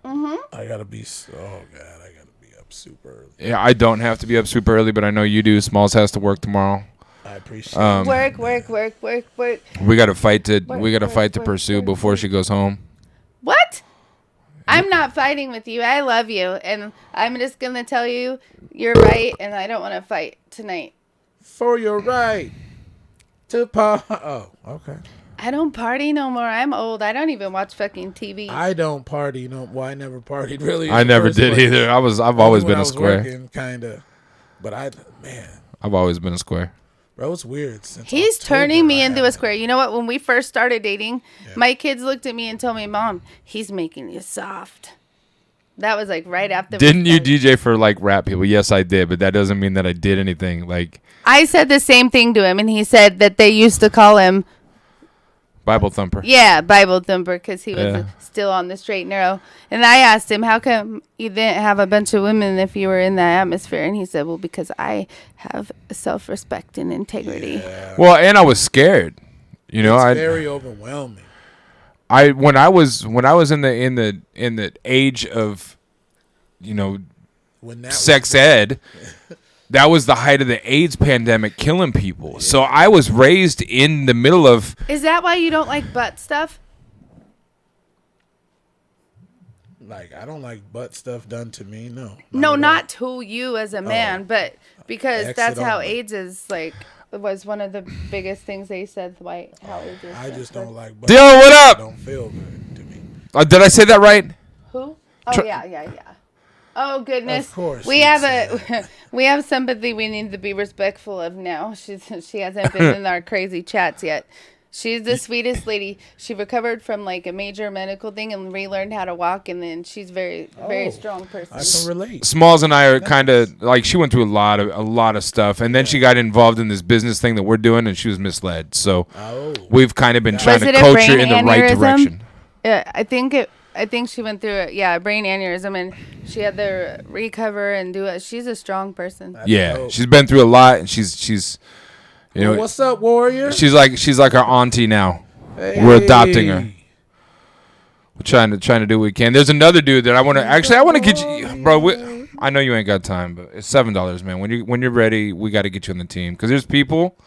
I gotta be. Oh god, I gotta be up super early. Yeah, I don't have to be up super early, but I know you do. Smalls has to work tomorrow. I appreciate. Work. We got to fight to work, pursue work, before she goes home. What? I'm not fighting with you. I love you. And I'm just going to tell you you're right, and I don't want to fight tonight. For your right to Oh, okay. I don't party no more. I'm old. I don't even watch fucking TV. I don't party. No, well, I never partied really. in I the never first did place. either. I've Only always when been I a was square. Kind of. But man, I've always been a square. bro, it's weird. Since He's October, turning me I into a haven't. square. You know what? When we first started dating, my kids looked at me and told me, Mom, he's making you soft. That was like right after. Didn't you DJ for like rap people? Yes, I did, but that doesn't mean that I did anything. Like I said the same thing to him, and he said that they used to call him, Bible thumper. yeah, Bible thumper, because he was Yeah. still on the straight and narrow. And I asked him, how come you didn't have a bunch of women if you were in that atmosphere? And he said, well, because I have self-respect and integrity. Yeah. Well, and I was scared. You know, It's very overwhelming. when I was in the age of, you know, When that sex ed, that was the height of the AIDS pandemic killing people. So I was raised in the middle of. Is that why you don't like butt stuff? like I don't like butt stuff done to me. No. No, at all. not to you as a man, but because Exit that's how only. AIDS is, like, was one of the biggest things they said why how AIDS is. I just don't like butt. Dylan, what stuff. up? Don't feel good to me. Did I say that right? Who? Oh yeah. Oh goodness. Of course We you'd have say we have somebody we need to be respectful of now. She hasn't been in our crazy chats yet. She's the sweetest lady. She recovered from like a major medical thing and relearned how to walk, and then she's very strong person. I can relate. Smalls and I are kind of like, she went through a lot of stuff, and then she got involved in this business thing that we're doing, and she was misled. So we've kind of been trying to coach her in the right direction. Yeah, I think she went through a brain aneurysm, and she had to recover and do it. She's a strong person. She's been through a lot, and she's you know, what's up, warrior? She's like our auntie now. Hey. We're adopting her. We're trying to do what we can. There's another dude that I want to get you, bro. I know you ain't got time, but it's $7, man. When you're ready, we got to get you on the team, because there's people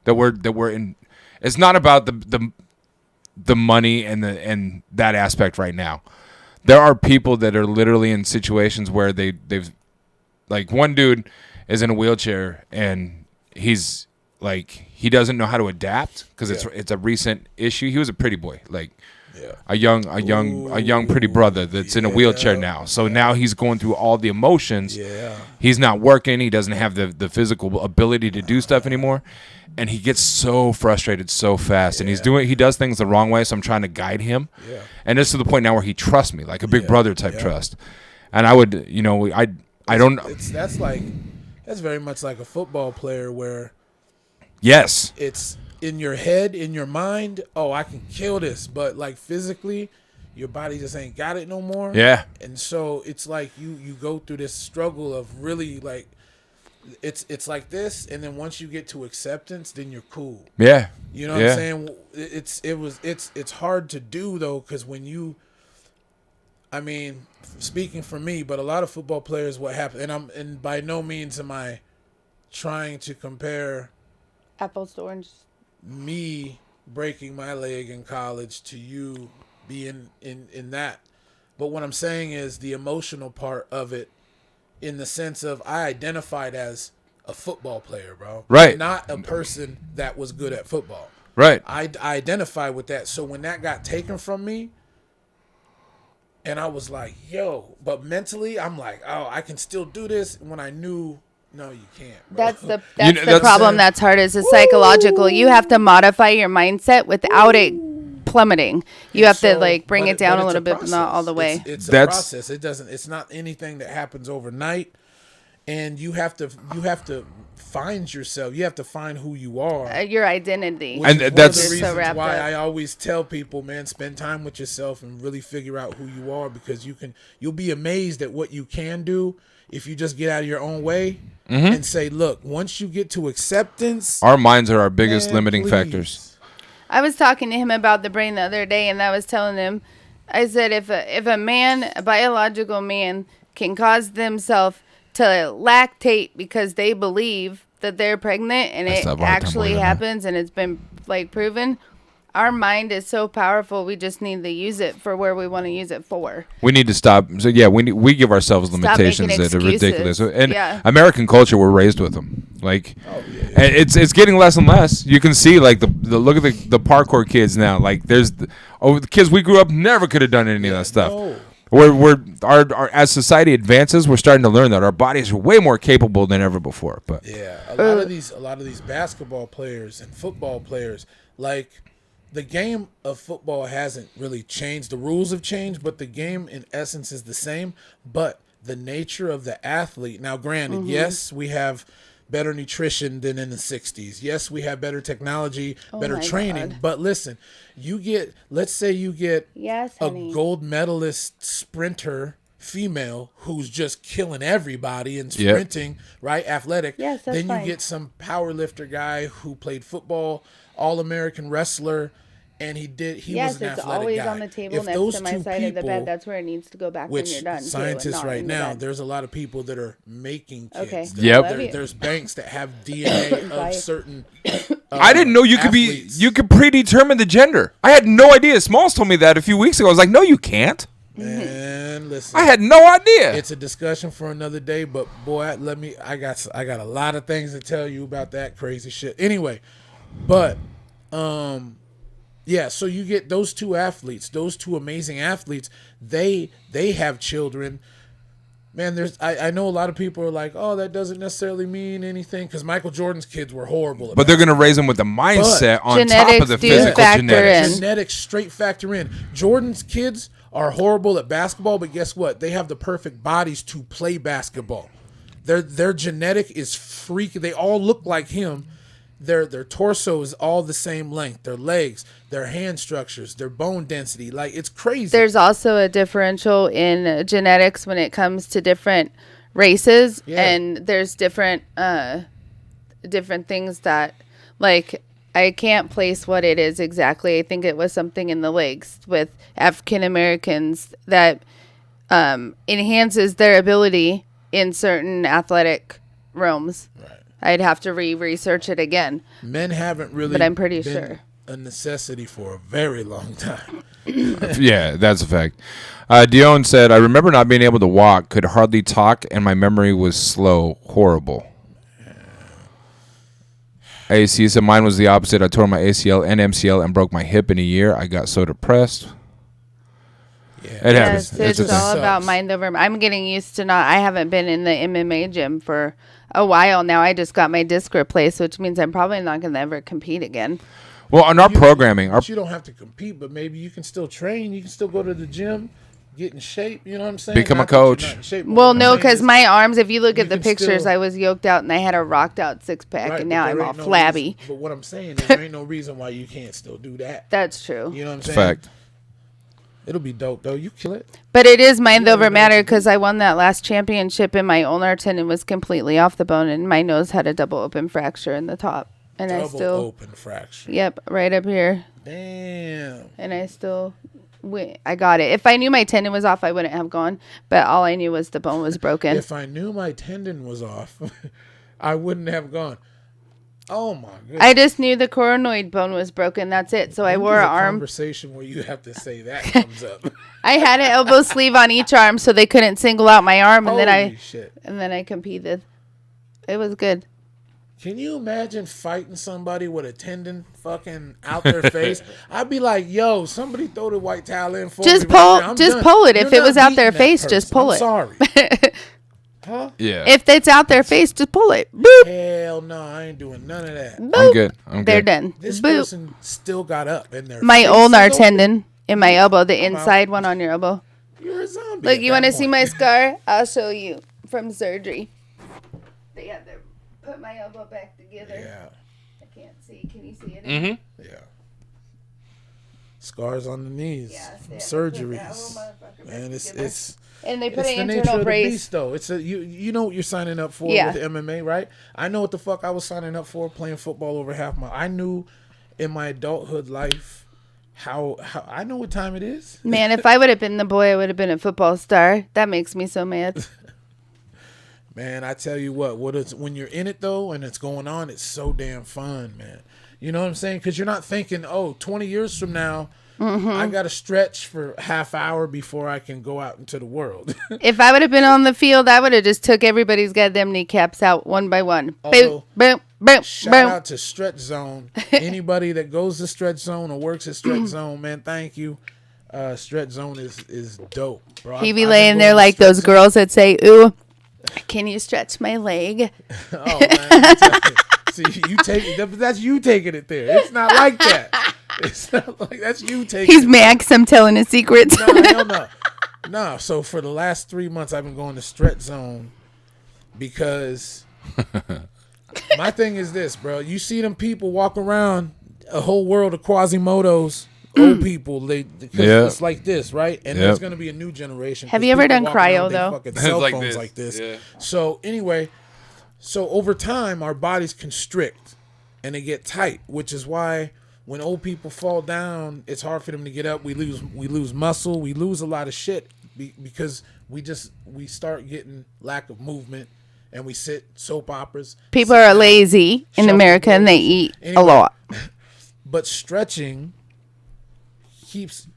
that we're in. It's not about the money and that aspect right now. There are people that are literally in situations where they've like, one dude is in a wheelchair, and he's like, he doesn't know how to adapt because it's a recent issue. He was a pretty boy, like a young pretty brother that's in a wheelchair now. So now he's going through all the emotions. He's not working. He doesn't have the physical ability to do stuff anymore, and he gets so frustrated so fast. And he does things the wrong way. So I'm trying to guide him, and it's to the point now where he trusts me, like a big brother type trust. And I would, I don't. That's very much like a football player where. Yes. It's in your head, in your mind, oh, I can kill this. But, like, physically, your body just ain't got it no more. Yeah. And so it's like you go through this struggle of really, like, it's like this. And then once you get to acceptance, then you're cool. Yeah. You know what I'm saying? It's hard to do, though, because when you, I mean, speaking for me, but a lot of football players, what happened, and by no means am I trying to compare apples to oranges. Me breaking my leg in college to you being in that. But what I'm saying is the emotional part of it, in the sense of I identified as a football player, bro. Right. Not a person that was good at football. Right. I identified with that. So when that got taken from me, and I was like, yo, but mentally I'm like, oh, I can still do this, when I knew, no, you can't, bro. That's the problem that's hard, is the psychological. You have to modify your mindset without it plummeting. You have to like bring it down a little bit, but not all the way. It's a process. It's not anything that happens overnight, and you have to find yourself. You have to find who you are, your identity. And that's the reason why I always tell people, man, spend time with yourself and really figure out who you are, because you'll be amazed at what you can do if you just get out of your own way and say, look, once you get to acceptance, our minds are our biggest limiting factors. I was talking to him about the brain the other day, and I was telling him, I said, if a biological man can cause themselves to lactate because they believe that they're pregnant, and it actually happens, and it's been like proven, our mind is so powerful. We just need to use it for where we want to use it for. We need to stop. So we give ourselves limitations that are ridiculous. And American culture, we're raised with them. Like, it's getting less and less. You can see like the look at the parkour kids now. Like the kids we grew up never could have done any of that stuff. No. Our as society advances, we're starting to learn that our bodies are way more capable than ever before. But a lot of these basketball players and football players, like, the game of football hasn't really changed. The rules have changed, but the game in essence is the same. But the nature of the athlete, now granted, yes, we have better nutrition than in the 60s. Yes, we have better technology, better training. God. But listen, let's say you get a gold medalist sprinter female who's just killing everybody and sprinting, right? Athletic. Yes, that's then fine. You get some power lifter guy who played football, All-American wrestler, and he was an athletic guy. It's always on the table next to my side of the bed. That's where it needs to go back when you're done. Scientists right now, there's a lot of people that are making kids. Okay. There's banks that have DNA of certain I didn't know you could predetermine the gender. I had no idea. Smallz told me that a few weeks ago. I was like, no, you can't. Man, listen. I had no idea. It's a discussion for another day, but boy, I got a lot of things to tell you about that crazy shit. Anyway, but so you get those two athletes, those two amazing athletes, they have children. Man, I know a lot of people are like, oh, that doesn't necessarily mean anything because Michael Jordan's kids were horrible. But they're going to raise them with the mindset on top of the physical genetics. Genetics straight factor in. Jordan's kids are horrible at basketball, but guess what? They have the perfect bodies to play basketball. Their genetic is freaky. They all look like him. Their torso is all the same length. Their legs, their hand structures, their bone density. Like, it's crazy. There's also a differential in genetics when it comes to different races. Yeah. And there's different things that, like, I can't place what it is exactly. I think it was something in the legs with African Americans that enhances their ability in certain athletic realms. Right. I'd have to research it again. Men haven't really, but I'm pretty been sure a necessity for a very long time. Yeah, that's a fact. Dion said, I remember not being able to walk, could hardly talk, and my memory was slow. Horrible. AC said, mine was the opposite. I tore my ACL and MCL and broke my hip in a year. I got so depressed. Yeah, it happens. It's all about mind over. I'm getting used to I haven't been in the MMA gym for a while now. I just got my disc replaced, which means I'm probably not going to ever compete again. Well, on our programming, you don't have to compete, but maybe you can still train. You can still go to the gym, get in shape. You know what I'm saying? Become a coach. Well, no, because my arms, if you look at the pictures, I was yoked out and I had a rocked out six pack, and now I'm all flabby. But what I'm saying is there ain't no reason why you can't still do that. That's true. You know what I'm saying? Fact. It'll be dope, though. You kill it. But it is mind over matter because I won that last championship and my ulnar tendon was completely off the bone and my nose had a double open fracture in the top. And I still open fracture. Yep, right up here. Damn. And I still I got it. If I knew my tendon was off, I wouldn't have gone. But all I knew was the bone was broken. If I knew my tendon was off, I wouldn't have gone. Oh my goodness. I just knew the coronoid bone was broken. That's it. So I wore an arm. Conversation where you have to say that comes up. I had an elbow sleeve on each arm so they couldn't single out my arm, and shit. then I competed. It was good. Can you imagine fighting somebody with a tendon fucking out their face? I'd be like, yo, somebody throw the white towel in for me. Just pull it. If it was out their face, just pull it. Sorry. Huh? Yeah. If it's out their face, just pull it. Boop. Hell no, I ain't doing none of that. Boop. I'm good. They're done. This Boop. person still got up in there. My ulnar tendon in my elbow, the inside one on your elbow. You're a zombie. Look, you want to see my scar? I'll show you from surgery. They had to put my elbow back together. Yeah. I can't see. Can you see it? Mm-hmm. Yeah. Scars on the knees. Yeah, surgeries. Man, it's and they put it's an the internal nature brace. Of the beast, though. It's you know what you're signing up for with MMA, right? I know what the fuck I was signing up for playing football over half my. I knew in my adulthood life how I know what time it is. Man, if I would have been the boy, I would have been a football star. That makes me so mad. Man, I tell you what it's when you're in it though and it's going on, it's so damn fun, man. You know what I'm saying? Because you're not thinking, 20 years from now. Mm-hmm. I got to stretch for half hour before I can go out into the world. If I would have been on the field, I would have just took everybody's goddamn kneecaps out one by one. Although, boom, boom, shout boom. out to Stretch Zone. Anybody that goes to Stretch Zone or works at Stretch Zone, man, thank you. Stretch Zone is dope, bro. He be laying there like those girls that say, ooh, can you stretch my leg? Oh, man. See, that's you taking it there. It's not like that. It's not like that's you taking He's mad because I'm telling his secrets. No, hell no. No, so for the last 3 months, I've been going to Stretch Zone because my thing is this, bro. You see them people walk around a whole world of Quasimodos, old people. It's like this, right? And there's going to be a new generation. Have you ever done cryo, though? Fucking cell phones like this. Yeah. So anyway, over time, our bodies constrict and they get tight, which is why when old people fall down, it's hard for them to get up. We lose muscle. We lose a lot of shit because we start getting lack of movement, and we sit soap operas. People are lazy in America, and they eat a lot. But stretching keeps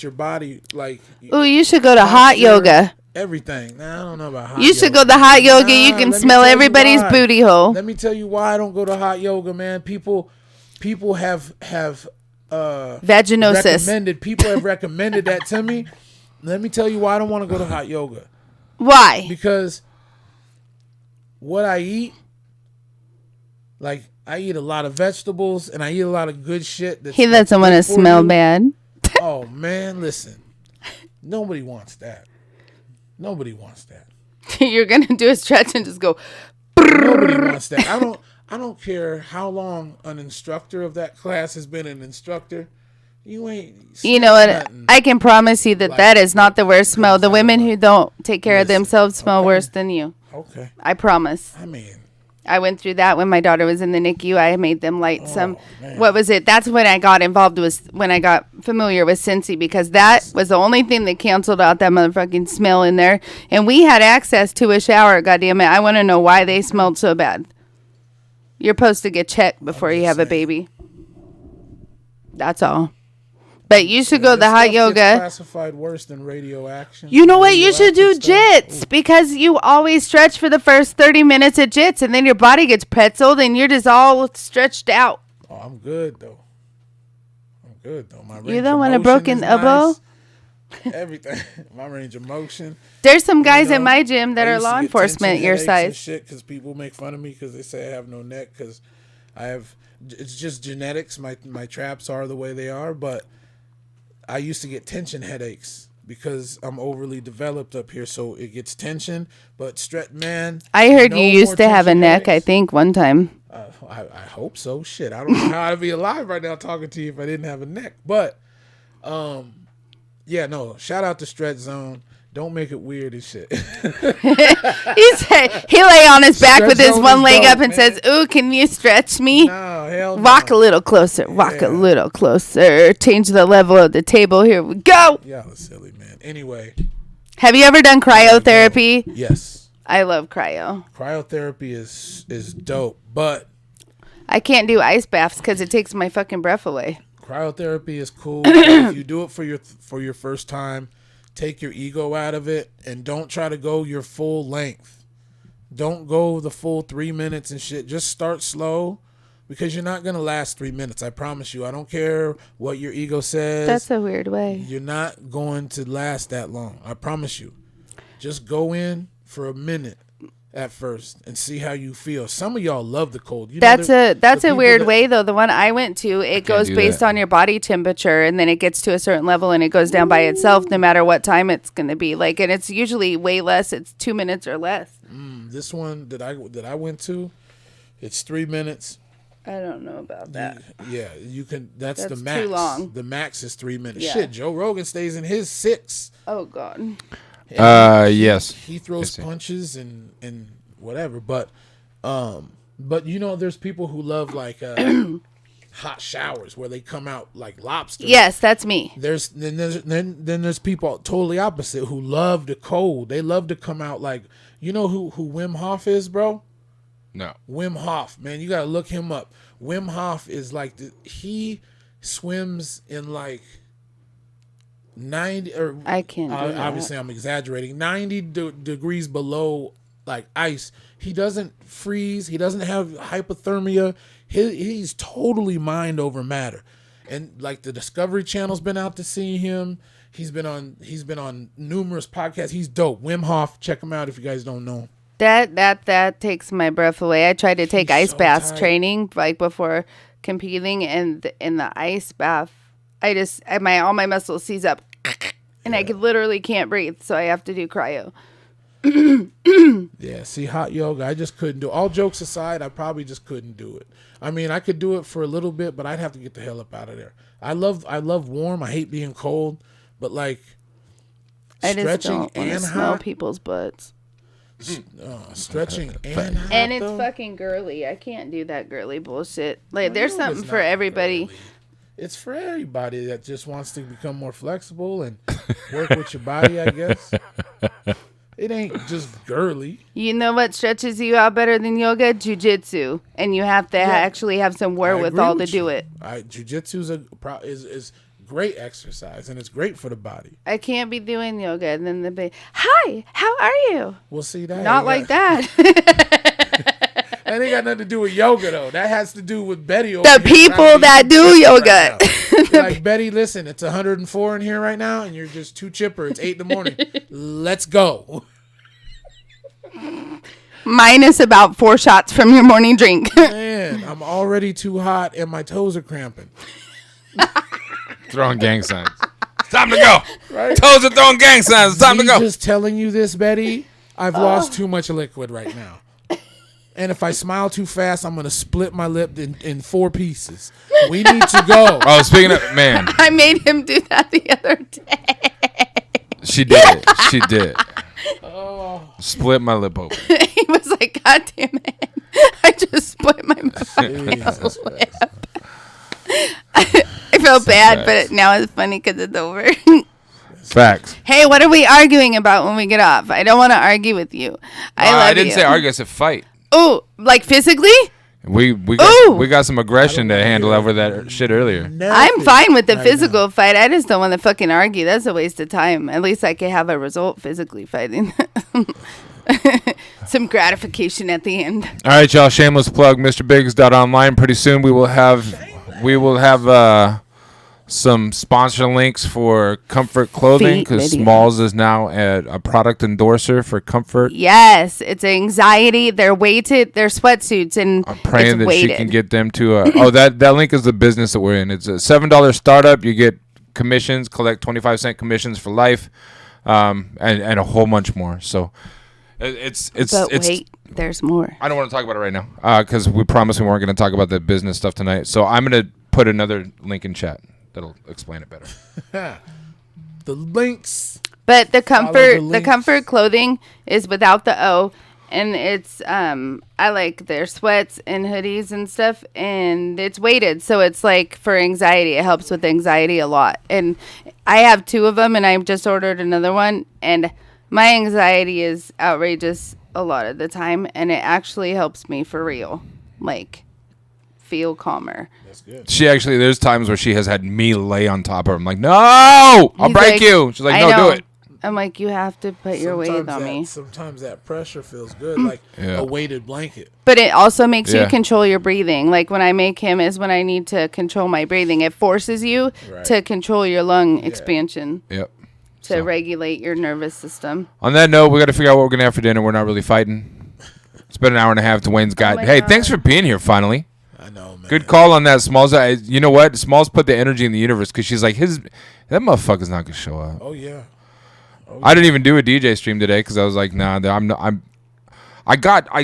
your body like. Ooh, you should go to hot yoga. Everything. Now, I don't know about hot yoga. You should go to hot yoga. You can smell everybody's booty hole. Let me tell you why I don't go to hot yoga, man. People have vaginosis. People have recommended that to me. Let me tell you why I don't want to go to hot yoga. Why? Because what I eat, like I eat a lot of vegetables and I eat a lot of good shit. He doesn't want to smell bad. Oh man, listen. Nobody wants that. Nobody wants that. You're gonna do a stretch and just go. Nobody wants that. I don't care how long an instructor of that class has been an instructor. You ain't. You know what? I can promise you that like, that is not the worst smell. The women who don't take care of themselves smell worse than you. Okay. I promise. I mean, I went through that when my daughter was in the NICU. I made them light some. Man. What was it? That's when I got involved. Was when I got familiar with Scentsy, because that was the only thing that canceled out that motherfucking smell in there. And we had access to a shower. Goddamn it! I want to know why they smelled so bad. You're supposed to get checked before you have a baby. That's all. But you should go to the hot yoga. Classified worse than radioactive. You know what? You should do jits because you always stretch for the first 30 minutes of jits, and then your body gets pretzeled, and you're just all stretched out. Oh, I'm good though. My range you don't want a broken elbow? Nice. Everything. My range of motion. There's some guys in my gym that are law enforcement your size. Shit, because people make fun of me because they say I have no neck because I have. It's just genetics. My traps are the way they are, but. I used to get tension headaches because I'm overly developed up here, so it gets tension. But man, I heard you used to have a neck. I think one time. I hope so. Shit, I don't know how I'd be alive right now talking to you if I didn't have a neck. But, yeah, no. Shout out to Stretch Zone. Don't make it weird and shit. He lay on his back with his one leg up and says, "Ooh, can you stretch me? No, hell no. Walk a little closer. Walk a little closer. Change the level of the table. Here we go." Y'all are silly, man. Anyway. Have you ever done cryotherapy? Yes. I love cryo. Cryotherapy is dope, but I can't do ice baths because it takes my fucking breath away. Cryotherapy is cool. If you do it for your first time, take your ego out of it and don't try to go your full length. Don't go the full 3 minutes and shit. Just start slow because you're not going to last 3 minutes. I promise you. I don't care what your ego says. That's a weird way. You're not going to last that long. I promise you. Just go in for a minute at first and see how you feel. Some of y'all love the cold. That's a weird way though. The one I went to, it goes based on your body temperature, and then it gets to a certain level and it goes down by itself no matter what time it's going to be. Like, and it's usually way less. It's 2 minutes or less. This one that I went to, it's 3 minutes. I don't know about that. Yeah, you can. That's the max. Too long. The max is 3 minutes. Yeah. Shit, Joe Rogan stays in his 6. Oh God. Yes. He throws punches and whatever, but you know, there's people who love like hot showers where they come out like lobsters. Yes, that's me. Then there's people totally opposite who love the cold. They love to come out like, you know who Wim Hof is, bro? No. Wim Hof, man, you gotta look him up. Wim Hof is like he swims in like 90 or I can't do that. Obviously I'm exaggerating, 90 degrees below like ice. He doesn't freeze. He doesn't have hypothermia. He's totally mind over matter. And like the Discovery Channel's been out to see him. He's been on numerous podcasts. He's dope. Wim Hof, check him out if you guys don't know him. That takes my breath away. I tried to take ice baths tight. training like before competing, and in the ice bath, all my muscles seize up, and I literally can't breathe. So I have to do cryo. Yeah, see, hot yoga, I just couldn't do it. All jokes aside, I probably just couldn't do it. I mean, I could do it for a little bit, but I'd have to get the hell up out of there. I love warm. I hate being cold, but like I just stretching don't want to and smell hot, people's butts. Stretching and hot, And it's though? fucking girly. I can't do that girly bullshit. Like, there's something for everybody. Girly. It's for everybody that just wants to become more flexible and work with your body, I guess. It ain't just girly. You know what stretches you out better than yoga? Jiu-jitsu. And you have to actually have some wherewithal to do it. Jiu-jitsu is great exercise, and it's great for the body. I can't be doing yoga and then hi, how are you? We'll see that. Not like that. That ain't got nothing to do with yoga, though. That has to do with Betty. The people that do yoga. Right like, Betty, listen, it's 104 in here right now, and you're just too chipper. It's 8 in the morning. Let's go. Minus about 4 shots from your morning drink. Man, I'm already too hot and my toes are cramping. Throwing gang signs. It's time to go. Right? Toes are throwing gang signs. It's time to Me go. just telling you this, Betty, I've lost too much liquid right now. And if I smile too fast, I'm going to split my lip in 4 pieces. We need to go. Oh, speaking of, man. I made him do that the other day. She did. She did. Split my lip open. He was like, God damn it. I just split my Jesus lip. Christ. I felt bad, facts. but now it's funny because it's over. Facts. Hey, what are we arguing about when we get off? I don't want to argue with you. I didn't say argue. I said fight. Oh, like physically? We got some aggression to handle over that shit earlier. I'm fine with the right physical fight. I just don't want to fucking argue. That's a waste of time. At least I can have a result physically fighting. Some gratification at the end. All right, y'all. Shameless plug. MrBiggz.online. Pretty soon we will have some sponsor links for Comfort Clothing Feet because video. Smallz is now a product endorser for Comfort. Yes, it's anxiety. They're weighted. They're sweatsuits, and I'm praying it's that weighted. she can get them to. That link is the business that we're in. It's a $7 startup. You get commissions, collect 25-cent commissions for life, and a whole bunch more. So it's. But wait, there's more. I don't want to talk about it right now because we promised we weren't going to talk about the business stuff tonight. So I'm going to put another link in chat that'll explain it better. The links. But the links. comfort clothing is without the O, and it's I like their sweats and hoodies and stuff, and it's weighted, so it's like for anxiety. It helps with anxiety a lot, and I have 2 of them, and I just ordered another one, and my anxiety is outrageous a lot of the time, and it actually helps me for real, like feel calmer. That's good. She actually, there's times where she has had me lay on top of her. I'm like, no, I'll He's break like, you. She's like, I no, know. do it. I'm like, you have to put your weight on me. Sometimes that pressure feels good, like a weighted blanket. But it also makes Yeah. you control your breathing. Like when I make him is when I need to control my breathing. It forces you Right. to control your lung expansion Yep. to regulate your nervous system. On that note, we got to figure out what we're going to have for dinner. We're not really fighting. It's been an hour and a half. Dwayne's got. my Hey, God. thanks for being here finally. I know, man. Good call on that, Smallz. You know what? Smallz put the energy in the universe because she's like, that motherfucker's not going to show up. Oh yeah. I didn't even do a DJ stream today because I was like, nah, I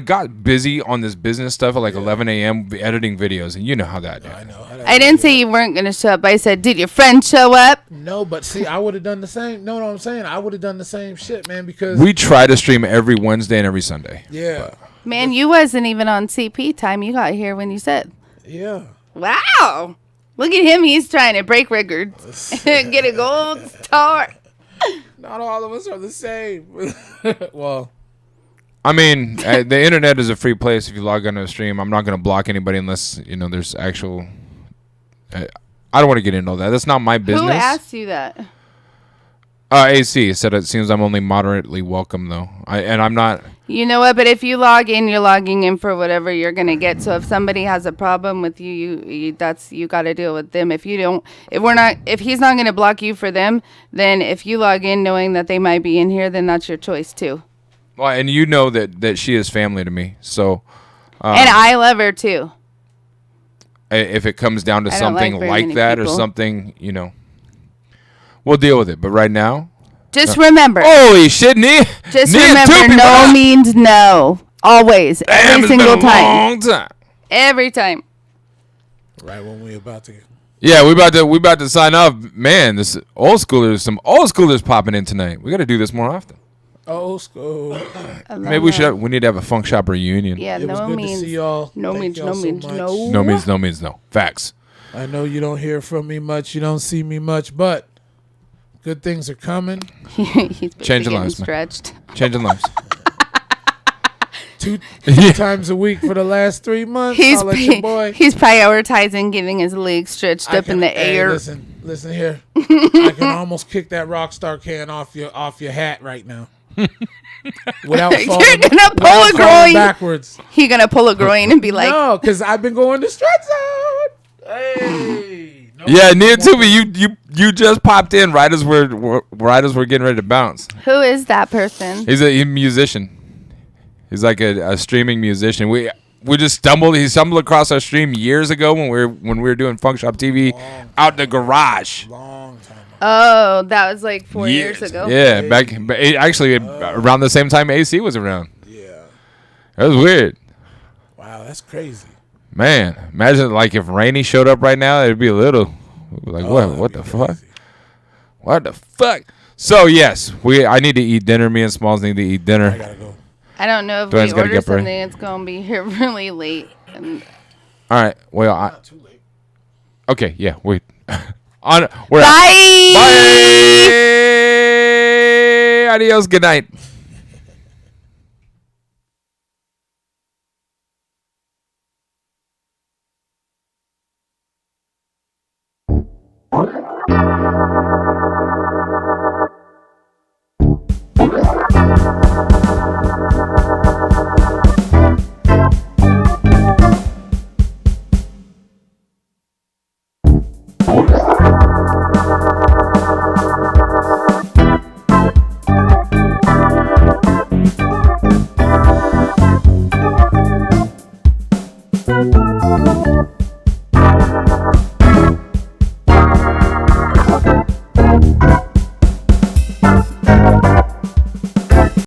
got busy on this business stuff at like 11 a.m. editing videos, and you know how that. I know. I didn't say you weren't going to show up. I said, did your friend show up? No, but see, I would have done the same. No, I'm saying I would have done the same shit, man. Because We try to stream every Wednesday and every Sunday. yeah, Man, you wasn't even on CP time. You got here when you said. yeah. Wow. Look at him. He's trying to break records. Get a gold star. Not all of us are the same. Well, I mean, the internet is a free place. If you log onto a stream, I'm not going to block anybody unless there's actual. I don't want to get into all that. That's not my business. Who asked you that? AC said it seems I'm only moderately welcome though. I'm not. You know what? But if you log in, you're logging in for whatever you're gonna get. So if somebody has a problem with you, you got to deal with them. If you don't, if he's not gonna block you for them, then if you log in knowing that they might be in here, then that's your choice too. Well, and you know that she is family to me. So. And I love her too. If it comes down to I don't something like very like many that people. or something, we'll deal with it. But right now, Just remember. holy shit, Nia. Just Nia remember, Tupi, no what up? means no. Always, Damn, every it's been single a time, long time. every time. right when we about to. Yeah, we about to sign off. Man, some old schoolers popping in tonight. We got to do this more often. Old school. I love Maybe that. we need to have a funk shop reunion. Yeah, It was no good means to see y'all. no Thank means y'all no so means much. no. No means no. Facts. I know you don't hear from me much. You don't see me much, but good things are coming. He's Changing getting lives, man. stretched. Changing lives. Two times a week for the last 3 months. He's I'll let your boy. he's prioritizing getting his legs stretched up in the Hey, air. listen here. I can almost kick that Rockstar can off your hat right now. Without You're falling, gonna pull without a falling groin. backwards. He gonna pull a groin and be like, No, because I've been going to stretch zone. Hey. No Yeah, more- Nia Tubi, you just popped in right as we're getting ready to bounce. "Who is that person?" He's a musician. He's like a streaming musician. We just stumbled. He stumbled across our stream years ago when we were doing Funk Shop TV out in the garage. Long time ago. Oh, that was like 4 years ago. Yeah, actually around the same time AC was around. Yeah. That was weird. Wow, that's crazy. Man, imagine like if Rainey showed up right now, it'd be a little like what the fuck? What the fuck? So yes, I need to eat dinner. Me and Smalls need to eat dinner. I gotta go. I don't know if Dwayne's we gotta order get ready. something, it's gonna be here really late. And All right. Well, Not too late. okay. Yeah. We're out. bye. Bye. Adios. Good night.